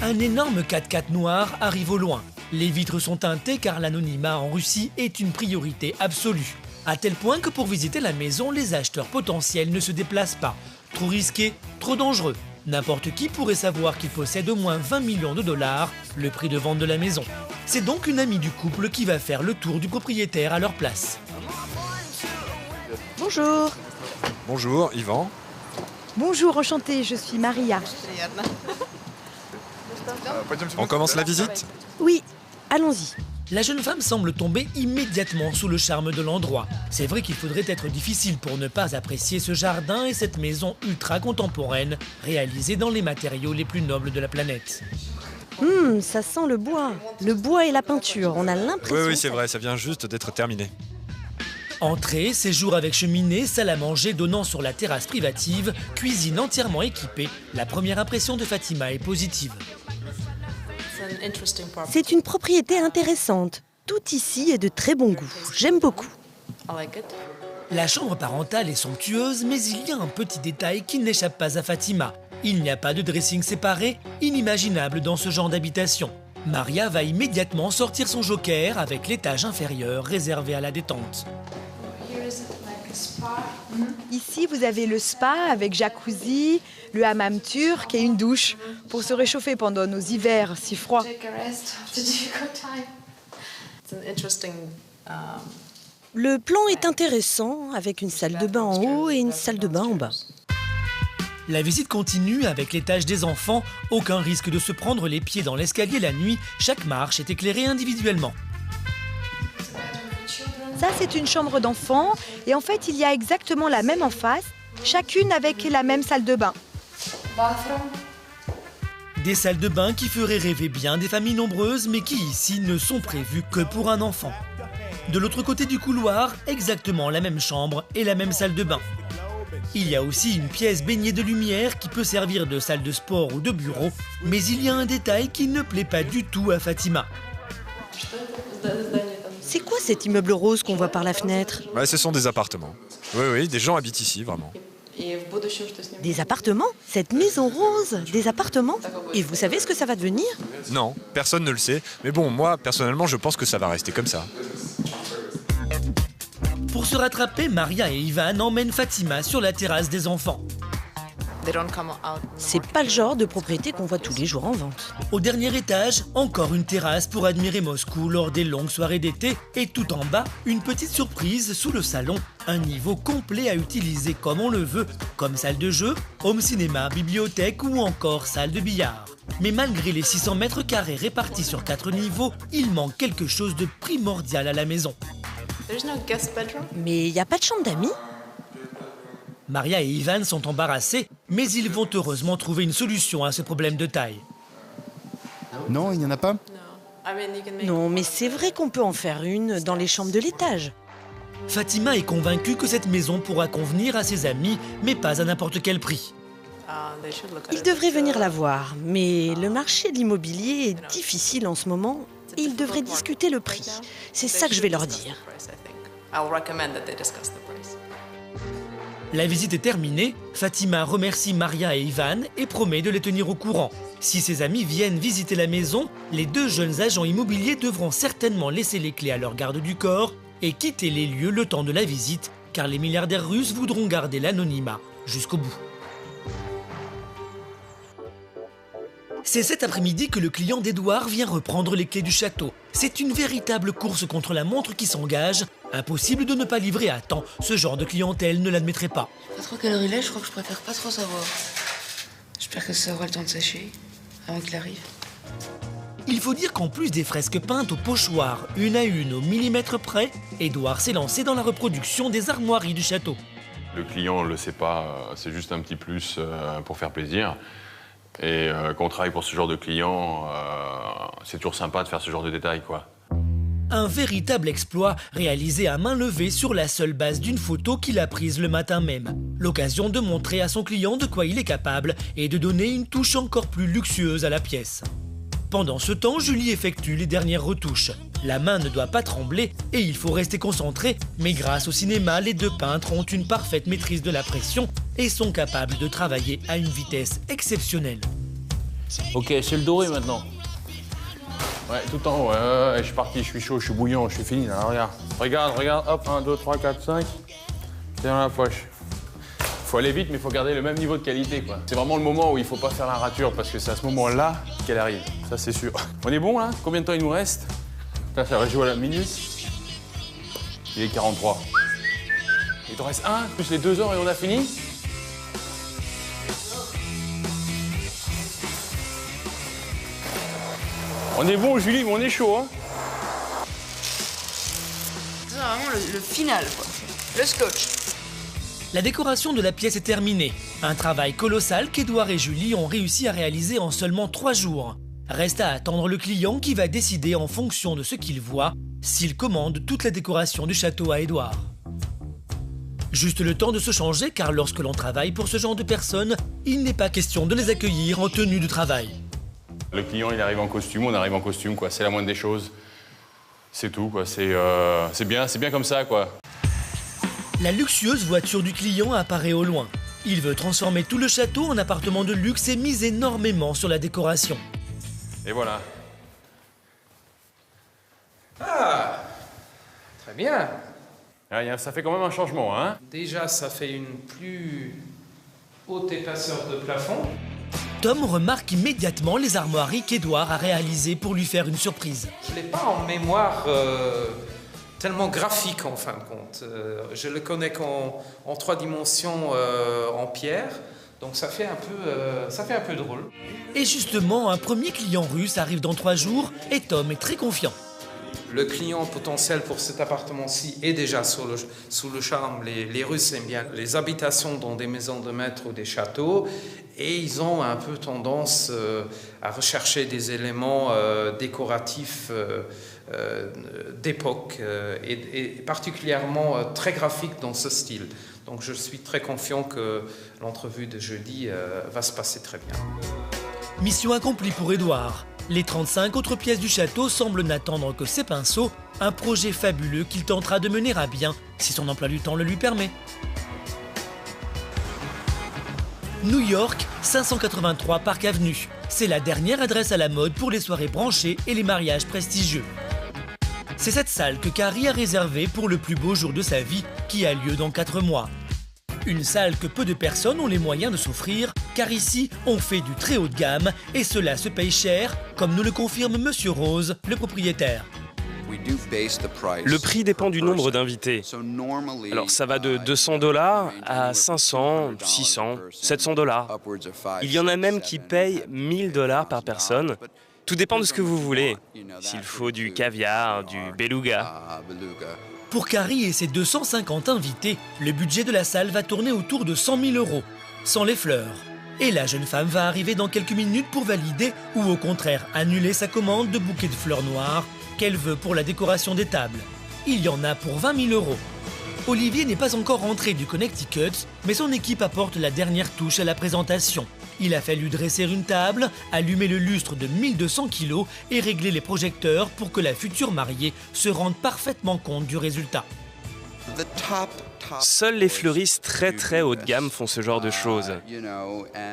Un énorme 4x4 noir arrive au loin. Les vitres sont teintées car l'anonymat en Russie est une priorité absolue. À tel point que pour visiter la maison, les acheteurs potentiels ne se déplacent pas. Trop risqué, trop dangereux. N'importe qui pourrait savoir qu'il possède au moins 20 millions de dollars, le prix de vente de la maison. C'est donc une amie du couple qui va faire le tour du propriétaire à leur place. Bonjour. Bonjour, Yvan. Bonjour, enchantée, je suis Maria. On commence la visite? Oui, allons-y. La jeune femme semble tomber immédiatement sous le charme de l'endroit. C'est vrai qu'il faudrait être difficile pour ne pas apprécier ce jardin et cette maison ultra contemporaine, réalisée dans les matériaux les plus nobles de la planète. Ça sent le bois. Le bois et la peinture, on a l'impression... Oui, c'est vrai, ça vient juste d'être terminé. Entrée, séjour avec cheminée, salle à manger donnant sur la terrasse privative, cuisine entièrement équipée. La première impression de Fatima est positive. C'est une propriété intéressante. Tout ici est de très bon goût. J'aime beaucoup. La chambre parentale est somptueuse, mais il y a un petit détail qui n'échappe pas à Fatima. Il n'y a pas de dressing séparé, inimaginable dans ce genre d'habitation. Maria va immédiatement sortir son joker avec l'étage inférieur réservé à la détente. Ici, vous avez le spa avec jacuzzi, le hammam turc et une douche pour se réchauffer pendant nos hivers si froids. Le plan est intéressant avec une salle de bain en haut et une salle de bain en bas. La visite continue avec l'étage des enfants. Aucun risque de se prendre les pieds dans l'escalier la nuit. Chaque marche est éclairée individuellement. Ça, c'est une chambre d'enfant. Et en fait, il y a exactement la même en face, chacune avec la même salle de bain. Des salles de bain qui feraient rêver bien des familles nombreuses, mais qui ici ne sont prévues que pour un enfant. De l'autre côté du couloir, exactement la même chambre et la même salle de bain. Il y a aussi une pièce baignée de lumière qui peut servir de salle de sport ou de bureau, mais il y a un détail qui ne plaît pas du tout à Fatima. C'est quoi cet immeuble rose qu'on voit par la fenêtre? Ouais, ce sont des appartements. Oui, des gens habitent ici, vraiment. Des appartements? Cette maison rose? Des appartements? Et vous savez ce que ça va devenir? Non, personne ne le sait. Mais bon, moi, personnellement, je pense que ça va rester comme ça. Pour se rattraper, Maria et Ivan emmènent Fatima sur la terrasse des enfants. C'est pas le genre de propriété qu'on voit tous les jours en vente. Au dernier étage, encore une terrasse pour admirer Moscou lors des longues soirées d'été. Et tout en bas, une petite surprise sous le salon. Un niveau complet à utiliser comme on le veut, comme salle de jeu, home cinéma, bibliothèque ou encore salle de billard. Mais malgré les 600 mètres carrés répartis sur 4 niveaux, il manque quelque chose de primordial à la maison. Mais il n'y a pas de chambre d'amis? Maria et Ivan sont embarrassés, mais ils vont heureusement trouver une solution à ce problème de taille. Non, il n'y en a pas? Non, mais c'est vrai qu'on peut en faire une dans les chambres de l'étage. Fatima est convaincue que cette maison pourra convenir à ses amis, mais pas à n'importe quel prix. Ils devraient venir la voir, mais le marché de l'immobilier est difficile en ce moment et ils devraient discuter le prix. C'est ça que je vais leur dire. La visite est terminée, Fatima remercie Maria et Ivan et promet de les tenir au courant. Si ses amis viennent visiter la maison, les deux jeunes agents immobiliers devront certainement laisser les clés à leur garde du corps et quitter les lieux le temps de la visite, car les milliardaires russes voudront garder l'anonymat jusqu'au bout. C'est cet après-midi que le client d'Edouard vient reprendre les clés du château. C'est une véritable course contre la montre qui s'engage. Impossible de ne pas livrer à temps. Ce genre de clientèle ne l'admettrait pas. Pas trop quelle heure il est, je crois que je préfère pas trop savoir. J'espère que ça aura le temps de sécher avant qu'il arrive. Il faut dire qu'en plus des fresques peintes au pochoir, une à une au millimètre près, Edouard s'est lancé dans la reproduction des armoiries du château. Le client ne le sait pas, c'est juste un petit plus pour faire plaisir. Et quand on travaille pour ce genre de client, c'est toujours sympa de faire ce genre de détails, quoi. Un véritable exploit réalisé à main levée sur la seule base d'une photo qu'il a prise le matin même. L'occasion de montrer à son client de quoi il est capable et de donner une touche encore plus luxueuse à la pièce. Pendant ce temps, Julie effectue les dernières retouches. La main ne doit pas trembler et il faut rester concentré, mais grâce au cinéma, les deux peintres ont une parfaite maîtrise de la pression et sont capables de travailler à une vitesse exceptionnelle. Ok, c'est le doré maintenant. Ouais, tout en haut, ouais, je suis parti, je suis chaud, je suis bouillant, je suis fini là, regarde. Regarde, hop, 1, 2, 3, 4, 5, c'est dans la poche. Faut aller vite, mais il faut garder le même niveau de qualité, quoi. C'est vraiment le moment où il faut pas faire la rature, parce que c'est à ce moment-là qu'elle arrive, ça c'est sûr. On est bon là? Combien de temps il nous reste? Ça va jouer à la minute. Il est 43. Il t'en reste 1, plus les 2 heures et on a fini? On est bon, Julie, mais on est chaud, hein? C'est vraiment le final, quoi. Le scotch. La décoration de la pièce est terminée. Un travail colossal qu'Edouard et Julie ont réussi à réaliser en seulement 3 jours. Reste à attendre le client qui va décider en fonction de ce qu'il voit, s'il commande toute la décoration du château à Edouard. Juste le temps de se changer car lorsque l'on travaille pour ce genre de personnes, il n'est pas question de les accueillir en tenue de travail. Le client, il arrive en costume, on arrive en costume, quoi. C'est la moindre des choses. C'est tout, quoi. C'est bien comme ça, quoi. La luxueuse voiture du client apparaît au loin. Il veut transformer tout le château en appartement de luxe et mise énormément sur la décoration. Et voilà. Ah, très bien. Ah, ça fait quand même un changement, hein? Déjà, ça fait une plus haute épaisseur de plafond. Tom remarque immédiatement les armoiries qu'Edouard a réalisées pour lui faire une surprise. Je ne l'ai pas en mémoire tellement graphique en fin de compte. Je le connais en 3 dimensions en pierre, donc ça fait un peu drôle. Et justement, un premier client russe arrive dans 3 jours et Tom est très confiant. Le client potentiel pour cet appartement-ci est déjà sous le charme. Les Russes aiment bien les habitations dans des maisons de maître ou des châteaux et ils ont un peu tendance à rechercher des éléments décoratifs d'époque et particulièrement très graphiques dans ce style. Donc je suis très confiant que l'entrevue de jeudi va se passer très bien. Mission accomplie pour Édouard. Les 35 autres pièces du château semblent n'attendre que ses pinceaux, un projet fabuleux qu'il tentera de mener à bien, si son emploi du temps le lui permet. New York, 583 Park Avenue. C'est la dernière adresse à la mode pour les soirées branchées et les mariages prestigieux. C'est cette salle que Carrie a réservée pour le plus beau jour de sa vie, qui a lieu dans 4 mois. Une salle que peu de personnes ont les moyens de s'offrir, car ici, on fait du très haut de gamme et cela se paye cher, comme nous le confirme Monsieur Rose, le propriétaire. Le prix dépend du nombre d'invités. Alors ça va de $200 à 500, 600, 700 $. Il y en a même qui payent $1000 par personne. Tout dépend de ce que vous voulez. S'il faut du caviar, du beluga. Pour Carrie et ses 250 invités, le budget de la salle va tourner autour de 100 000 €, sans les fleurs. Et la jeune femme va arriver dans quelques minutes pour valider ou au contraire annuler sa commande de bouquets de fleurs noires qu'elle veut pour la décoration des tables. Il y en a pour 20 000 €. Olivier n'est pas encore rentré du Connecticut, mais son équipe apporte la dernière touche à la présentation. Il a fallu dresser une table, allumer le lustre de 1200 kg et régler les projecteurs pour que la future mariée se rende parfaitement compte du résultat. Seuls les fleuristes très haut de gamme font ce genre de choses.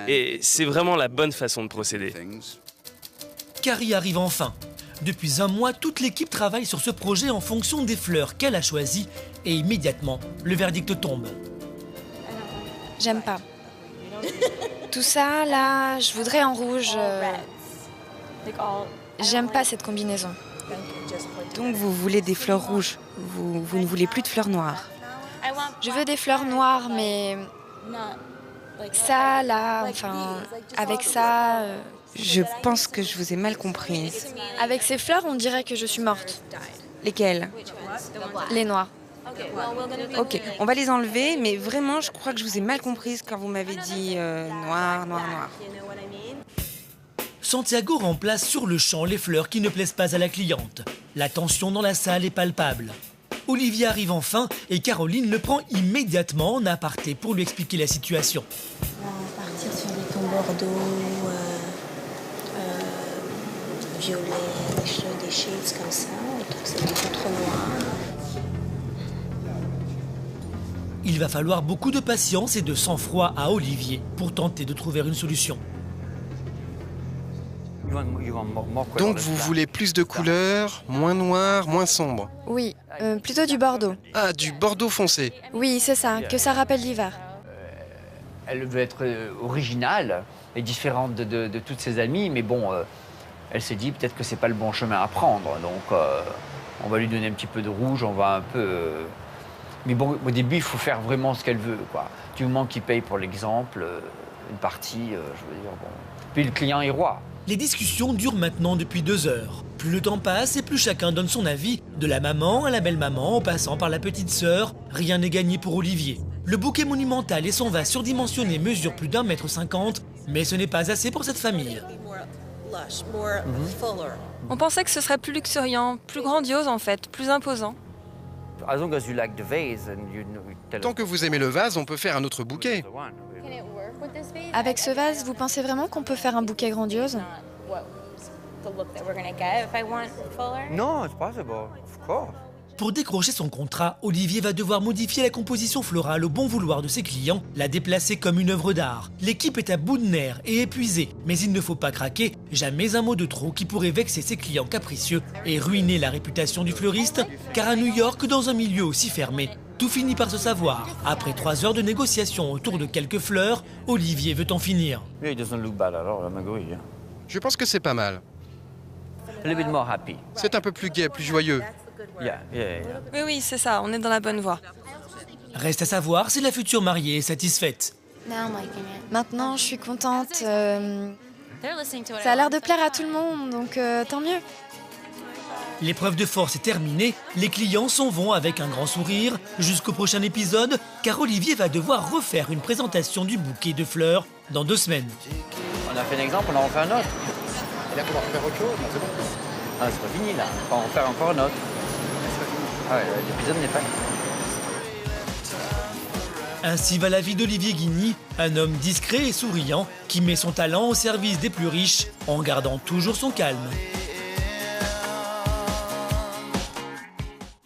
Et c'est vraiment la bonne façon de procéder. Carrie arrive enfin. Depuis un mois, toute l'équipe travaille sur ce projet en fonction des fleurs qu'elle a choisies et immédiatement, le verdict tombe. J'aime pas. Tout ça, là, je voudrais en rouge. J'aime pas cette combinaison. Donc vous voulez des fleurs rouges, vous ne voulez plus de fleurs noires. Je veux des fleurs noires, mais ça, là, enfin, avec ça... Je pense que je vous ai mal compris. Avec ces fleurs, on dirait que je suis morte. Lesquelles? Les noires. Ok, on va les enlever, mais vraiment, je crois que je vous ai mal comprise quand vous m'avez dit noir. Santiago remplace sur le champ les fleurs qui ne plaisent pas à la cliente. La tension dans la salle est palpable. Olivier arrive enfin et Caroline le prend immédiatement en aparté pour lui expliquer la situation. On va partir sur des tons bordeaux, violet, des shades comme ça. On trouve que c'est un peu trop noir. Il va falloir beaucoup de patience et de sang-froid à Olivier pour tenter de trouver une solution. Donc vous voulez plus de couleurs, moins noir, moins sombre? Oui, plutôt du bordeaux. Ah, du bordeaux foncé. Oui, c'est ça, que ça rappelle l'hiver. Elle veut être originale et différente de toutes ses amies, mais bon, elle s'est dit peut-être que c'est pas le bon chemin à prendre. Donc on va lui donner un petit peu de rouge, on va un peu... Mais bon, au début, il faut faire vraiment ce qu'elle veut, quoi. Du moment qu'il paye, pour l'exemple, une partie, je veux dire, bon... Puis le client est roi. Les discussions durent maintenant depuis 2 heures. Plus le temps passe et plus chacun donne son avis, de la maman à la belle-maman en passant par la petite sœur, rien n'est gagné pour Olivier. Le bouquet monumental et son vase surdimensionné mesurent plus d'1,50 m, mais ce n'est pas assez pour cette famille. On pensait que ce serait plus luxuriant, plus grandiose en fait, plus imposant. Tant que vous aimez le vase, on peut faire un autre bouquet. Avec ce vase, vous pensez vraiment qu'on peut faire un bouquet grandiose? Non, it's possible, of course. Pour décrocher son contrat, Olivier va devoir modifier la composition florale au bon vouloir de ses clients, la déplacer comme une œuvre d'art. L'équipe est à bout de nerfs et épuisée, mais il ne faut pas craquer, jamais un mot de trop qui pourrait vexer ses clients capricieux et ruiner la réputation du fleuriste, car à New York, dans un milieu aussi fermé, tout finit par se savoir. Après 3 heures de négociations autour de quelques fleurs, Olivier veut en finir. Je pense que c'est pas mal. Happy. C'est un peu plus gai, plus joyeux. Oui, c'est ça, on est dans la bonne voie. Reste à savoir si la future mariée est satisfaite. Maintenant, je suis contente. Ça a l'air de plaire à tout le monde, donc tant mieux. L'épreuve de force est terminée, les clients s'en vont avec un grand sourire jusqu'au prochain épisode, car Olivier va devoir refaire une présentation du bouquet de fleurs dans 2 semaines. On a fait un exemple, on en refait un autre. Et là, on va refaire autre chose, c'est bon. Ah, c'est pas fini là, on va en faire encore un autre. Ah ouais, l'épisode n'est pas fini. Ainsi va la vie d'Olivier Guigny, un homme discret et souriant qui met son talent au service des plus riches en gardant toujours son calme.